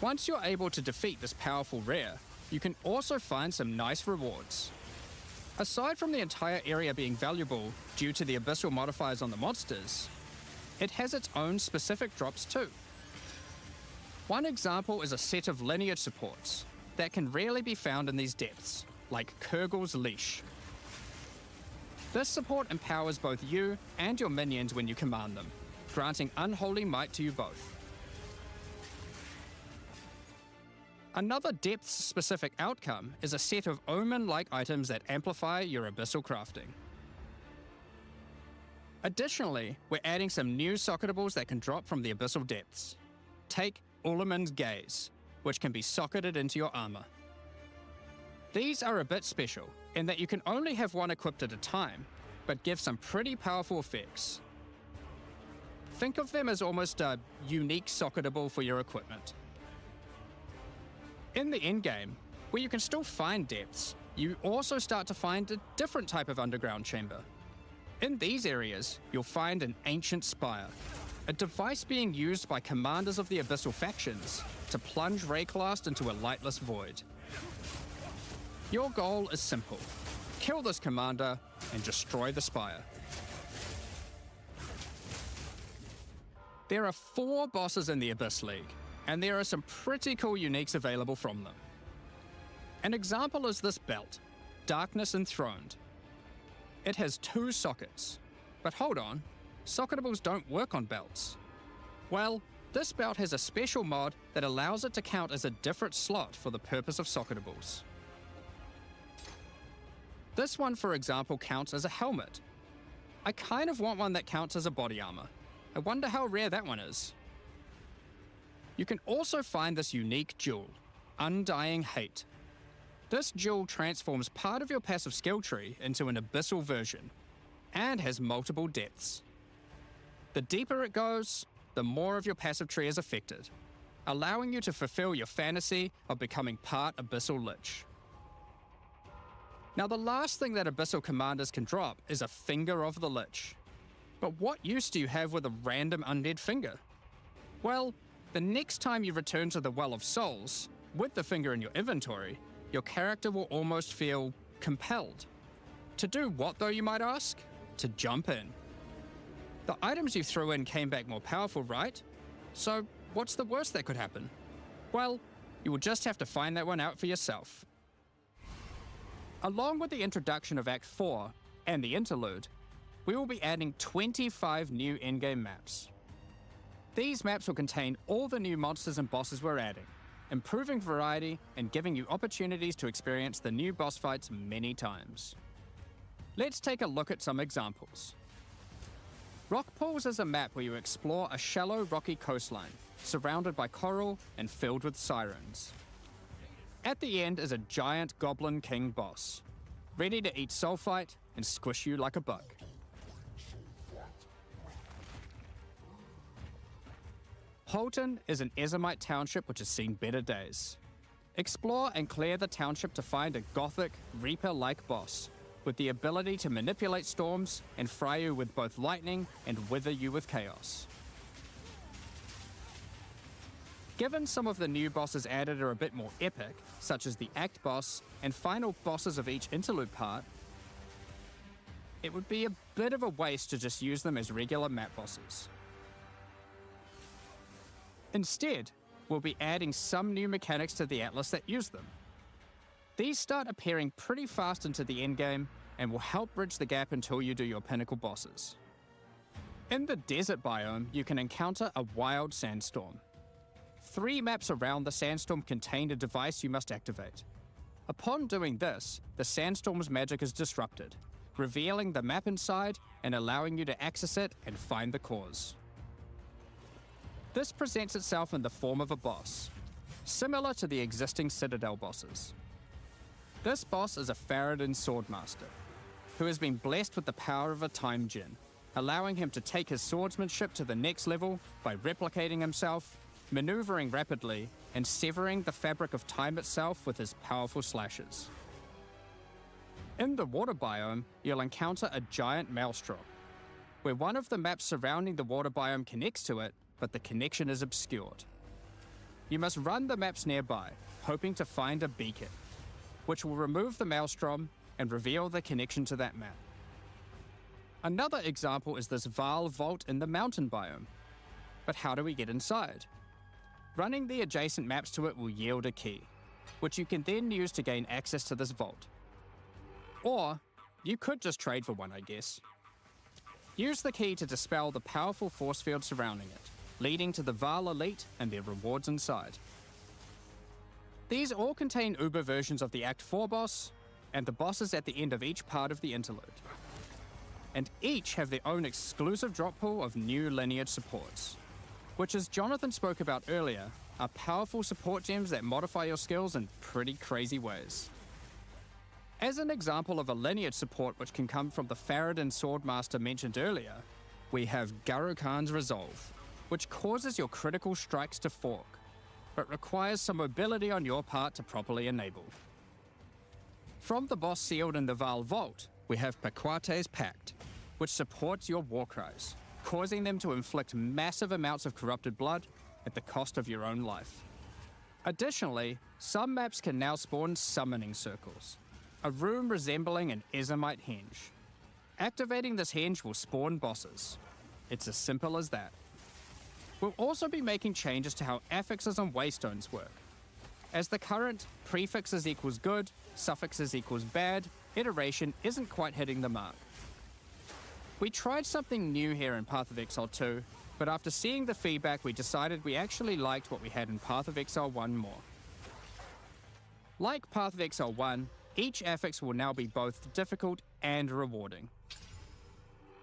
Once you're able to defeat this powerful rare, you can also find some nice rewards. Aside from the entire area being valuable due to the abyssal modifiers on the monsters, it has its own specific drops too. One example is a set of lineage supports that can rarely be found in these depths, like Kurgel's Leash. This support empowers both you and your minions when you command them, granting unholy might to you both. Another depth-specific outcome is a set of omen-like items that amplify your abyssal crafting. Additionally, we're adding some new socketables that can drop from the abyssal depths. Take Ulaman's Gaze, which can be socketed into your armor. These are a bit special in that you can only have one equipped at a time, but give some pretty powerful effects. Think of them as almost a unique socketable for your equipment. In the endgame, where you can still find depths, you also start to find a different type of underground chamber. In these areas, you'll find an ancient spire, a device being used by commanders of the abyssal factions to plunge Rayclast into a lightless void. Your goal is simple: kill this commander and destroy the spire. There are 4 bosses in the Abyss League, and there are some pretty cool uniques available from them. An example is this belt, Darkness Enthroned. It has 2 sockets, but hold on, socketables don't work on belts. Well, this belt has a special mod that allows it to count as a different slot for the purpose of socketables. This one, for example, counts as a helmet. I kind of want one that counts as a body armor. I wonder how rare that one is. You can also find this unique jewel, Undying Hate. This jewel transforms part of your passive skill tree into an abyssal version, and has multiple depths. The deeper it goes, the more of your passive tree is affected. allowing you to fulfill your fantasy of becoming part Abyssal Lich. Now, the last thing that Abyssal commanders can drop is a Finger of the Lich. But what use do you have with a random undead finger? Well, the next time you return to the Well of Souls, with the finger in your inventory, your character will almost feel compelled. To do what, though, you might ask? To jump in. The items you threw in came back more powerful, right? So, what's the worst that could happen? Well, you will just have to find that one out for yourself. Along with the introduction of Act 4 and the interlude, we will be adding 25 new in-game maps. These maps will contain all the new monsters and bosses we're adding, improving variety and giving you opportunities to experience the new boss fights many times. Let's take a look at some examples. Rock Pools is a map where you explore a shallow rocky coastline, surrounded by coral and filled with sirens. At the end is a giant Goblin King boss, ready to eat sulfite and squish you like a bug. Holton is an Ezomite township which has seen better days. Explore and clear the township to find a gothic, Reaper-like boss, with the ability to manipulate storms and fry you with both lightning and wither you with chaos. Given some of the new bosses added are a bit more epic, such as the Act boss and final bosses of each interlude part, it would be a bit of a waste to just use them as regular map bosses. Instead, we'll be adding some new mechanics to the Atlas that use them. These start appearing pretty fast into the endgame and will help bridge the gap until you do your pinnacle bosses. In the desert biome, you can encounter a wild sandstorm. 3 maps around the sandstorm contain a device you must activate. Upon doing this, the sandstorm's magic is disrupted, revealing the map inside and allowing you to access it and find the cause. This presents itself in the form of a boss, similar to the existing Citadel bosses. This boss is a Faradin Swordmaster, who has been blessed with the power of a Time Gem, allowing him to take his swordsmanship to the next level by replicating himself, maneuvering rapidly, and severing the fabric of time itself with his powerful slashes. In the water biome, you'll encounter a giant maelstrom, where one of the maps surrounding the water biome connects to it, but the connection is obscured. You must run the maps nearby, hoping to find a beacon, which will remove the maelstrom and reveal the connection to that map. Another example is this Vaal vault in the mountain biome. But how do we get inside? Running the adjacent maps to it will yield a key, which you can then use to gain access to this vault. Or, you could just trade for one, I guess. Use the key to dispel the powerful force field surrounding it, leading to the Vaal Elite and their rewards inside. These all contain Uber versions of the Act 4 boss, and the bosses at the end of each part of the interlude. And each have their own exclusive drop pool of new lineage supports, which, as Jonathan spoke about earlier, are powerful support gems that modify your skills in pretty crazy ways. As an example of a lineage support which can come from the Faradin Swordmaster mentioned earlier, we have Garukan's Resolve, which causes your critical strikes to fork, but requires some mobility on your part to properly enable. From the boss sealed in the Vaal Vault, we have Paquate's Pact, which supports your war cries, causing them to inflict massive amounts of corrupted blood at the cost of your own life. Additionally, some maps can now spawn summoning circles, a room resembling an Ezomite henge. Activating this henge will spawn bosses. It's as simple as that. We'll also be making changes to how affixes and waystones work, as the current prefixes equals good, suffixes equals bad iteration isn't quite hitting the mark. We tried something new here in Path of Exile 2, but after seeing the feedback we decided we actually liked what we had in Path of Exile 1 more. Like Path of Exile 1, each affix will now be both difficult and rewarding.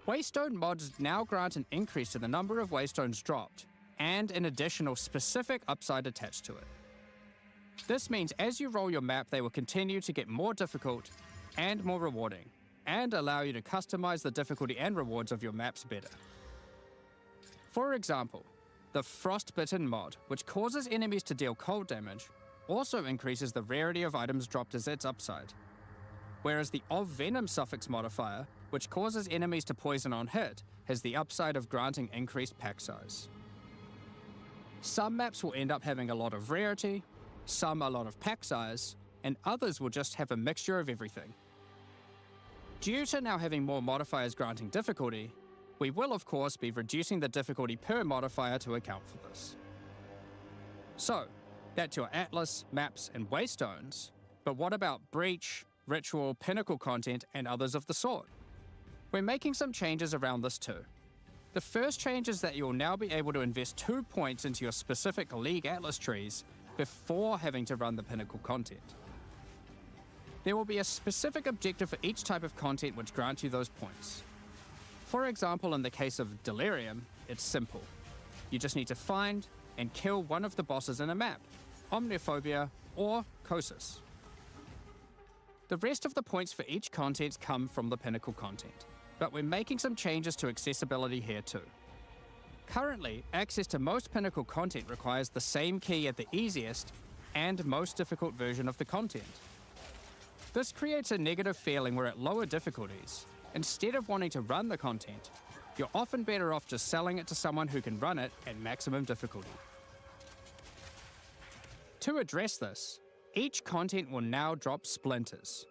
Waystone mods now grant an increase to the number of waystones dropped, and an additional specific upside attached to it. This means as you roll your map, they will continue to get more difficult and more rewarding, and allow you to customize the difficulty and rewards of your maps better. For example, The Frostbitten mod, which causes enemies to deal cold damage, also increases the rarity of items dropped as its upside. Whereas the Of Venom suffix modifier, which causes enemies to poison on hit, has the upside of granting increased pack size. Some maps will end up having a lot of rarity, some a lot of pack size, and others will just have a mixture of everything. Due to now having more modifiers granting difficulty, we will of course be reducing the difficulty per modifier to account for this. So, that's your Atlas, maps, and waystones, but what about Breach, Ritual, Pinnacle content, and others of the sort? We're making some changes around this too. The first change is that you'll now be able to invest 2 points into your specific League Atlas trees before having to run the Pinnacle content. There will be a specific objective for each type of content which grants you those points. For example, in the case of Delirium, it's simple. You just need to find and kill one of the bosses in a map, Omniophobia or Kosis. The rest of the points for each content come from the Pinnacle content, but we're making some changes to accessibility here too. Currently, access to most Pinnacle content requires the same key at the easiest and most difficult version of the content. This creates a negative feeling where at lower difficulties, instead of wanting to run the content, you're often better off just selling it to someone who can run it at maximum difficulty. To address this, each content will now drop splinters,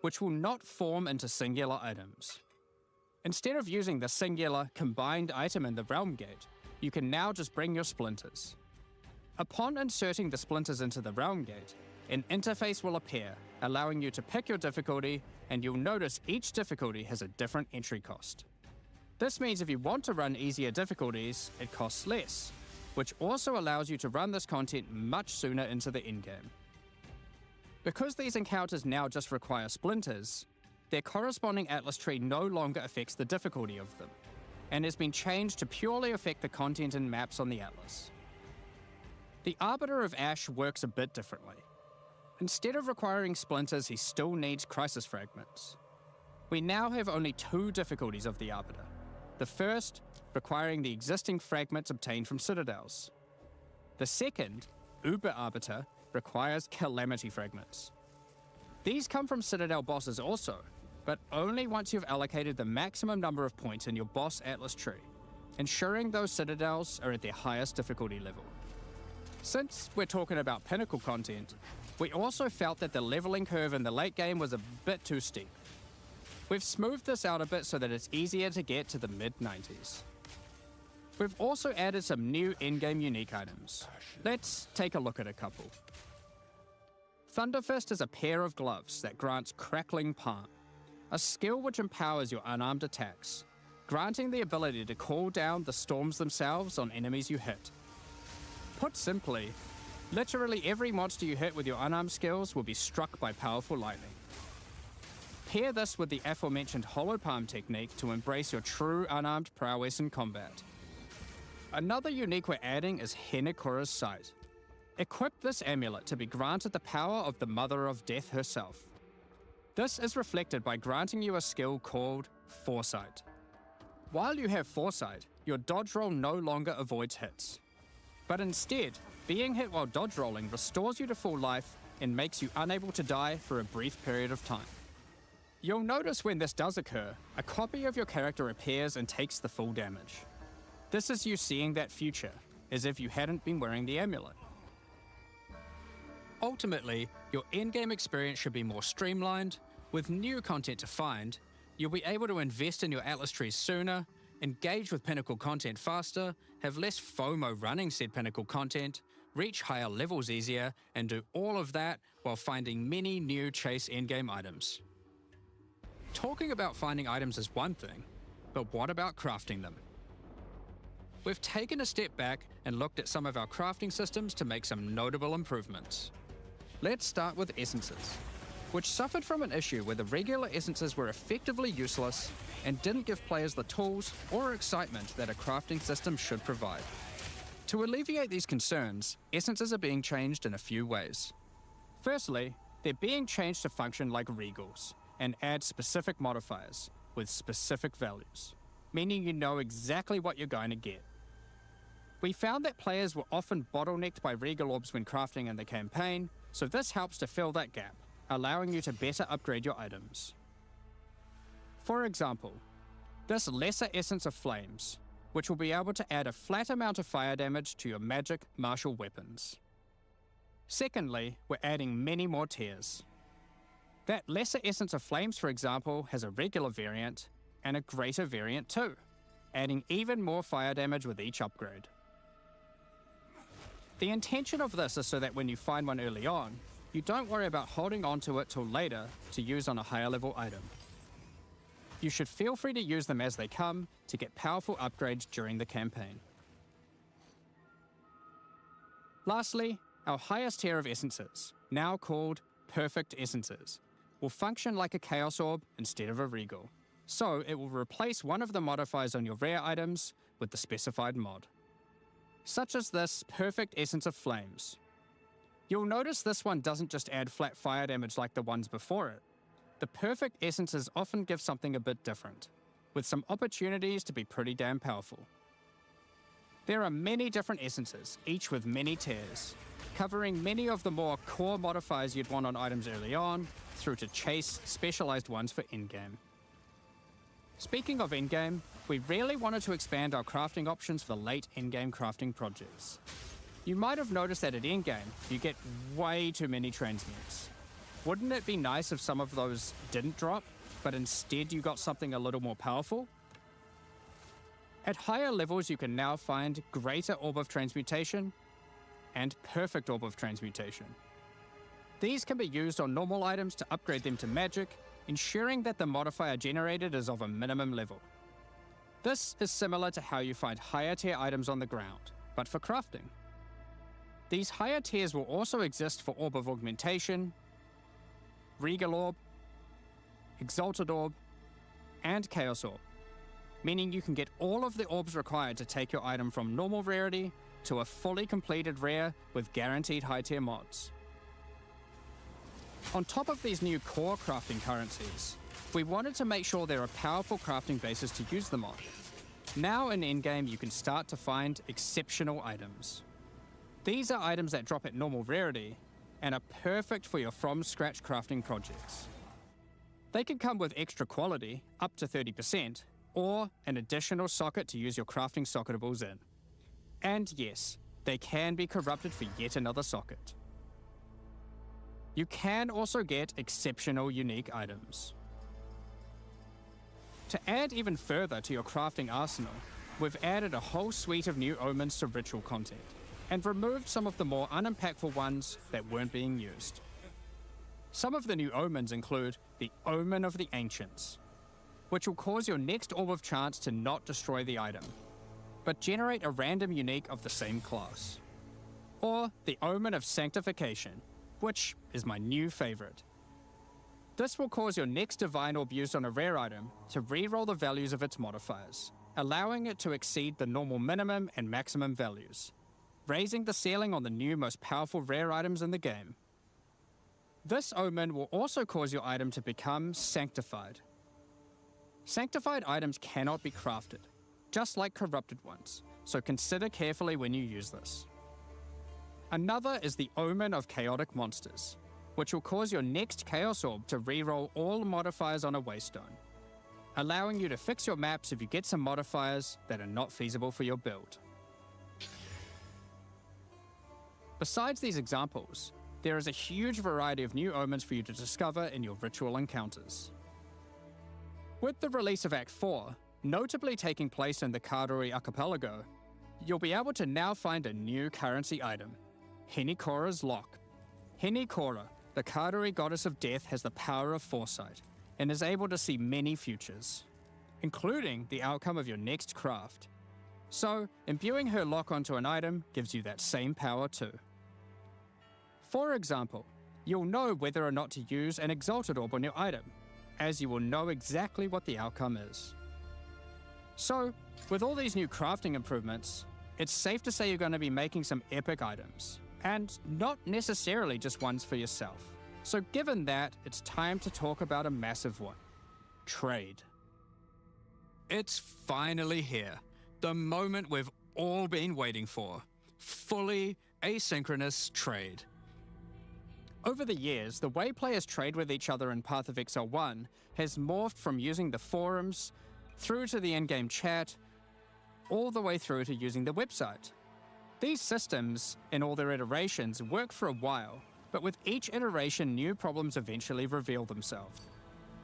which will not form into singular items. Instead of using the singular combined item in the Realm Gate, you can now just bring your splinters. Upon inserting the splinters into the Realm Gate, an interface will appear, allowing you to pick your difficulty, and you'll notice each difficulty has a different entry cost. This means if you want to run easier difficulties, it costs less, which also allows you to run this content much sooner into the endgame. Because these encounters now just require splinters, their corresponding Atlas tree no longer affects the difficulty of them, and has been changed to purely affect the content and maps on the Atlas. The Arbiter of Ash works a bit differently. Instead of requiring splinters, he still needs crisis fragments. We now have only 2 difficulties of the Arbiter. The first, requiring the existing fragments obtained from citadels. The second, Uber Arbiter, requires Calamity fragments. These come from citadel bosses also, but only once you've allocated the maximum number of points in your boss Atlas tree, ensuring those citadels are at their highest difficulty level. Since we're talking about Pinnacle content, we also felt that the leveling curve in the late game was a bit too steep. We've smoothed this out a bit so that it's easier to get to the mid-90s. We've also added some new in-game unique items. Let's take a look at a couple. Thunderfist is a pair of gloves that grants Crackling Palm, a skill which empowers your unarmed attacks, granting the ability to call down the storms themselves on enemies you hit. Put simply, literally every monster you hit with your unarmed skills will be struck by powerful lightning. Pair this with the aforementioned Hollow Palm technique to embrace your true unarmed prowess in combat. Another unique we're adding is Henekura's Sight. Equip this amulet to be granted the power of the Mother of Death herself. This is reflected by granting you a skill called Foresight. While you have Foresight, your dodge roll no longer avoids hits. But instead, being hit while dodge rolling restores you to full life and makes you unable to die for a brief period of time. You'll notice when this does occur, a copy of your character appears and takes the full damage. This is you seeing that future, as if you hadn't been wearing the amulet. Ultimately, your in-game experience should be more streamlined. With new content to find, you'll be able to invest in your Atlas trees sooner, engage with Pinnacle content faster, have less FOMO running said Pinnacle content, reach higher levels easier, and do all of that while finding many new chase endgame items. Talking about finding items is one thing, but what about crafting them? We've taken a step back and looked at some of our crafting systems to make some notable improvements. Let's start with essences, which suffered from an issue where the regular essences were effectively useless and didn't give players the tools or excitement that a crafting system should provide. To alleviate these concerns, essences are being changed in a few ways. Firstly, they're being changed to function like regals and add specific modifiers with specific values, meaning you know exactly what you're going to get. We found that players were often bottlenecked by regal orbs when crafting in the campaign, so this helps to fill that gap, allowing you to better upgrade your items. For example, this Lesser Essence of Flames, which will be able to add a flat amount of fire damage to your magic martial weapons. Secondly, we're adding many more tiers. That Lesser Essence of Flames, for example, has a regular variant and a greater variant too, adding even more fire damage with each upgrade. The intention of this is so that when you find one early on, you don't worry about holding onto it till later to use on a higher level item. You should feel free to use them as they come to get powerful upgrades during the campaign. Lastly, our highest tier of essences, now called Perfect Essences, will function like a Chaos Orb instead of a Regal. So it will replace one of the modifiers on your rare items with the specified mod. Such as this Perfect Essence of Flames. You'll notice this one doesn't just add flat fire damage like the ones before it. The Perfect Essences often give something a bit different, with some opportunities to be pretty damn powerful. There are many different essences, each with many tiers, covering many of the more core modifiers you'd want on items early on, through to chase specialized ones for in-game. Speaking of in-game, we really wanted to expand our crafting options for late in-game crafting projects. You might have noticed that at in-game, you get way too many transmutes. Wouldn't it be nice if some of those didn't drop, but instead you got something a little more powerful? At higher levels, you can now find Greater Orb of Transmutation and Perfect Orb of Transmutation. These can be used on normal items to upgrade them to magic, ensuring that the modifier generated is of a minimum level. This is similar to how you find higher tier items on the ground, but for crafting. These higher tiers will also exist for Orb of Augmentation, Regal Orb, Exalted Orb, and Chaos Orb, meaning you can get all of the orbs required to take your item from normal rarity to a fully completed rare with guaranteed high tier mods. On top of these new core crafting currencies, we wanted to make sure there are powerful crafting bases to use them on. Now in in-game you can start to find exceptional items. These are items that drop at normal rarity and are perfect for your from-scratch crafting projects. They can come with extra quality, up to 30%, or an additional socket to use your crafting socketables in. And yes, they can be corrupted for yet another socket. You can also get exceptional unique items. To add even further to your crafting arsenal, we've added a whole suite of new omens to ritual content, and removed some of the more unimpactful ones that weren't being used. Some of the new omens include the Omen of the Ancients, which will cause your next Orb of Chance to not destroy the item, but generate a random unique of the same class. Or the Omen of Sanctification, which is my new favorite. This will cause your next Divine Orb used on a rare item to reroll the values of its modifiers, allowing it to exceed the normal minimum and maximum values, raising the ceiling on the new most powerful rare items in the game. This omen will also cause your item to become sanctified. Sanctified items cannot be crafted, just like corrupted ones, so consider carefully when you use this. Another is the Omen of Chaotic Monsters, which will cause your next Chaos Orb to reroll all modifiers on a Waystone, allowing you to fix your maps if you get some modifiers that are not feasible for your build. Besides these examples, there is a huge variety of new omens for you to discover in your ritual encounters. With the release of Act 4, notably taking place in the Karori Archipelago, you'll be able to now find a new currency item, Henikora's Lock. Henikora, the Karori goddess of death, has the power of foresight, and is able to see many futures, including the outcome of your next craft. So, imbuing her lock onto an item gives you that same power too. For example, you'll know whether or not to use an Exalted Orb on your item, as you will know exactly what the outcome is. So, with all these new crafting improvements, it's safe to say you're going to be making some epic items, and not necessarily just ones for yourself. So given that, it's time to talk about a massive one: trade. It's finally here. The moment we've all been waiting for. Fully asynchronous trade. Over the years, the way players trade with each other in Path of Exile 1 has morphed from using the forums, through to the in-game chat, all the way through to using the website. These systems, in all their iterations, work for a while, but with each iteration new problems eventually reveal themselves.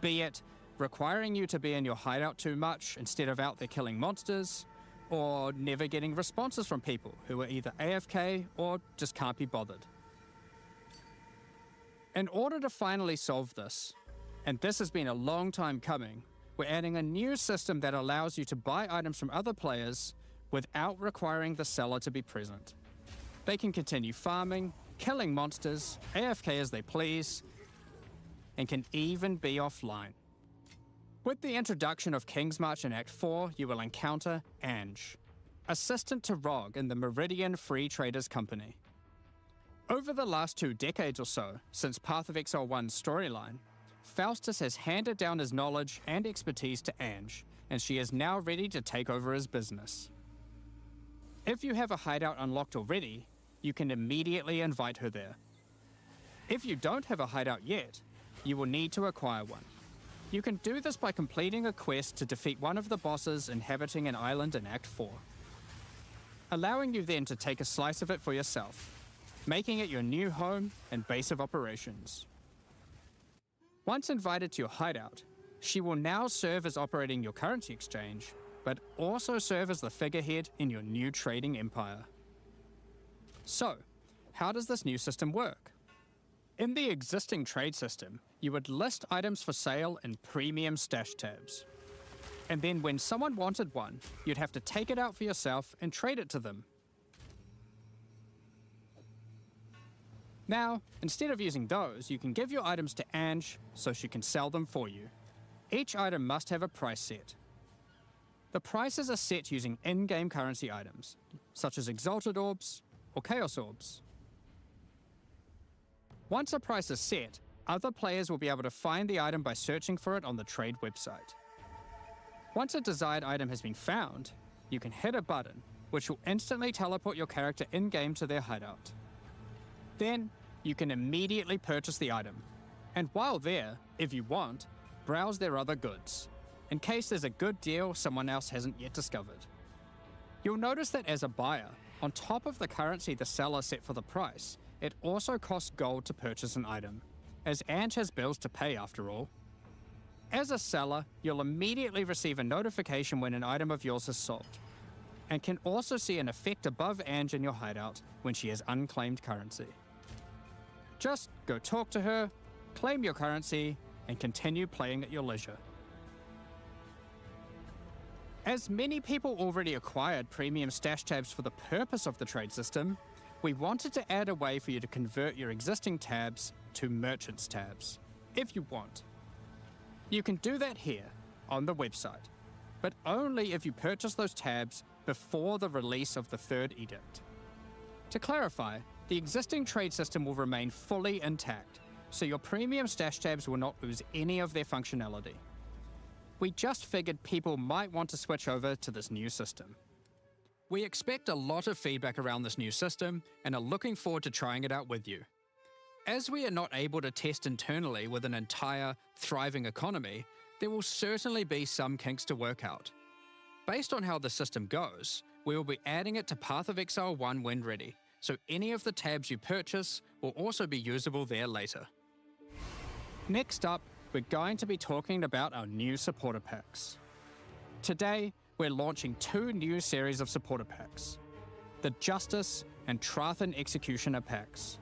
Be it requiring you to be in your hideout too much instead of out there killing monsters, or never getting responses from people who are either AFK or just can't be bothered. In order to finally solve this, and this has been a long time coming, we're adding a new system that allows you to buy items from other players without requiring the seller to be present. They can continue farming, killing monsters, AFK as they please, and can even be offline. With the introduction of King's March in Act 4, you will encounter Ange, assistant to Rog in the Meridian Free Traders Company. Over the last 2 decades or so, since Path of Exile 1's storyline, Faustus has handed down his knowledge and expertise to Ange, and she is now ready to take over his business. If you have a hideout unlocked already, you can immediately invite her there. If you don't have a hideout yet, you will need to acquire one. You can do this by completing a quest to defeat one of the bosses inhabiting an island in Act 4, allowing you then to take a slice of it for yourself, making it your new home and base of operations. Once invited to your hideout, she will now serve as operating your currency exchange, but also serve as the figurehead in your new trading empire. So, how does this new system work? In the existing trade system, you would list items for sale in premium stash tabs. And then when someone wanted one, you'd have to take it out for yourself and trade it to them. Now, instead of using those, you can give your items to Ange so she can sell them for you. Each item must have a price set. The prices are set using in-game currency items, such as Exalted Orbs or Chaos Orbs. Once a price is set, other players will be able to find the item by searching for it on the trade website. Once a desired item has been found, you can hit a button, which will instantly teleport your character in-game to their hideout. Then, you can immediately purchase the item, and while there, if you want, browse their other goods, in case there's a good deal someone else hasn't yet discovered. You'll notice that as a buyer, on top of the currency the seller set for the price, it also costs gold to purchase an item, as Ange has bills to pay after all. As a seller, you'll immediately receive a notification when an item of yours is sold, and can also see an effect above Ange in your hideout when she has unclaimed currency. Just go talk to her, claim your currency, and continue playing at your leisure. As many people already acquired premium stash tabs for the purpose of the trade system, we wanted to add a way for you to convert your existing tabs to merchants tabs, if you want. You can do that here, on the website, but only if you purchase those tabs before the release of the third edict. To clarify, the existing trade system will remain fully intact, so your premium stash tabs will not lose any of their functionality. We just figured people might want to switch over to this new system. We expect a lot of feedback around this new system and are looking forward to trying it out with you. As we are not able to test internally with an entire, thriving economy, there will certainly be some kinks to work out. Based on how the system goes, we will be adding it to Path of Exile 1 when ready, so any of the tabs you purchase will also be usable there later. Next up, we're going to be talking about our new supporter packs. Today, we're launching 2 new series of supporter packs, the Justice and Trathan Executioner packs.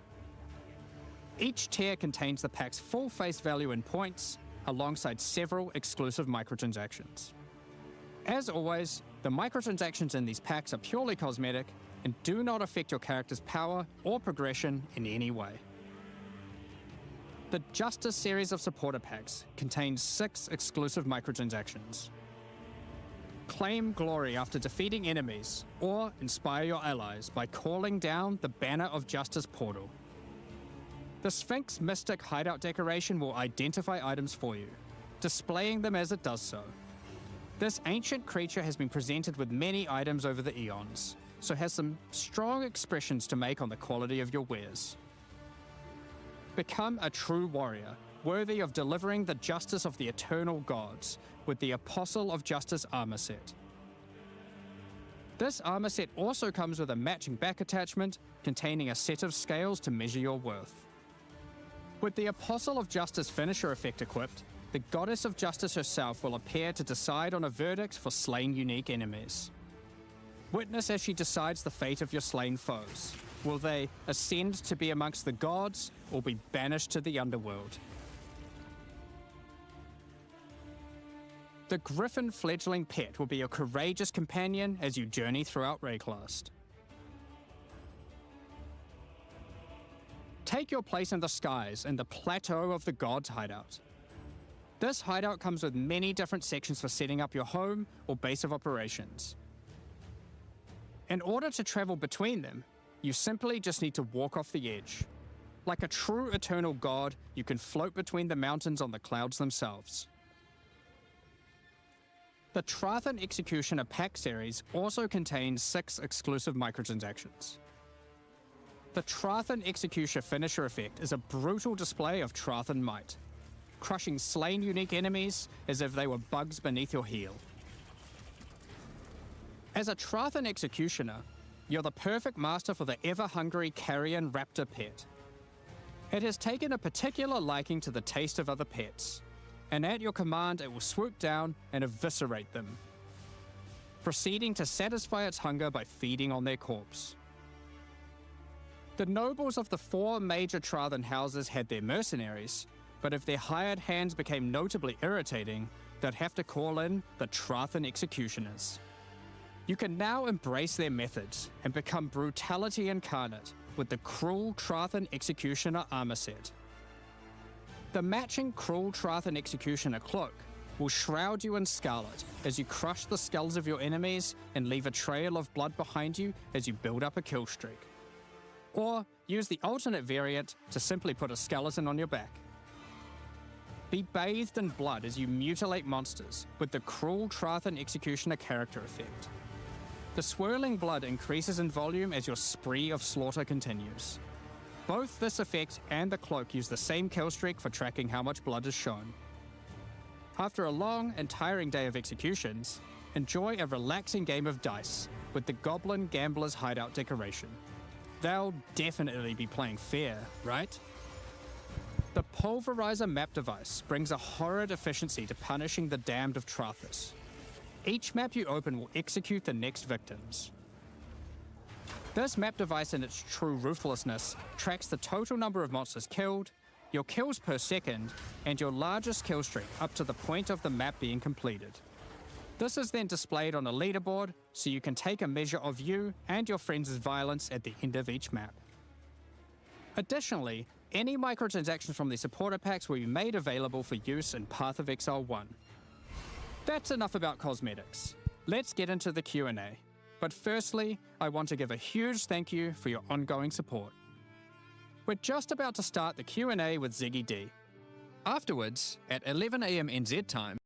Each tier contains the pack's full face value in points, alongside several exclusive microtransactions. As always, the microtransactions in these packs are purely cosmetic and do not affect your character's power or progression in any way. The Justice series of supporter packs contains 6 exclusive microtransactions. Claim glory after defeating enemies, or inspire your allies by calling down the Banner of Justice portal. The Sphinx Mystic hideout decoration will identify items for you, displaying them as it does so. This ancient creature has been presented with many items over the eons, so has some strong expressions to make on the quality of your wares. Become a true warrior, worthy of delivering the justice of the eternal gods with the Apostle of Justice armor set. This armor set also comes with a matching back attachment containing a set of scales to measure your worth. With the Apostle of Justice finisher effect equipped, the Goddess of Justice herself will appear to decide on a verdict for slain unique enemies. Witness as she decides the fate of your slain foes. Will they ascend to be amongst the gods or be banished to the underworld? The Griffin fledgling pet will be your courageous companion as you journey throughout Rayclast. Take your place in the skies in the Plateau of the Gods hideout. This hideout comes with many different sections for setting up your home or base of operations. In order to travel between them, you simply just need to walk off the edge. Like a true eternal god, you can float between the mountains on the clouds themselves. The Trathan Executioner pack series also contains 6 exclusive microtransactions. The Trathan Executioner finisher effect is a brutal display of Trathan might, crushing slain unique enemies as if they were bugs beneath your heel. As a Trathan Executioner, you're the perfect master for the ever-hungry carrion raptor pet. It has taken a particular liking to the taste of other pets, and at your command it will swoop down and eviscerate them, proceeding to satisfy its hunger by feeding on their corpse. The nobles of the 4 major Trathan houses had their mercenaries, but if their hired hands became notably irritating, they'd have to call in the Trathan Executioners. You can now embrace their methods and become brutality incarnate with the Cruel Trathan Executioner armor set. The matching Cruel Trathan Executioner cloak will shroud you in scarlet as you crush the skulls of your enemies and leave a trail of blood behind you as you build up a kill streak. Or use the alternate variant to simply put a skeleton on your back. Be bathed in blood as you mutilate monsters with the Cruel Trathan Executioner character effect. The swirling blood increases in volume as your spree of slaughter continues. Both this effect and the cloak use the same kill streak for tracking how much blood is shown. After a long and tiring day of executions, enjoy a relaxing game of dice with the Goblin Gambler's Hideout decoration. They'll definitely be playing fair, right? The Pulverizer map device brings a horrid efficiency to punishing the damned of Trathus. Each map you open will execute the next victims. This map device in its true ruthlessness tracks the total number of monsters killed, your kills per second, and your largest kill streak up to the point of the map being completed. This is then displayed on a leaderboard so you can take a measure of you and your friends' violence at the end of each map. Additionally, any microtransactions from the supporter packs will be made available for use in Path of Exile 1. That's enough about cosmetics. Let's get into the Q&A. But firstly, I want to give a huge thank you for your ongoing support. We're just about to start the Q&A with Ziggy D. Afterwards, at 11 AM NZ time,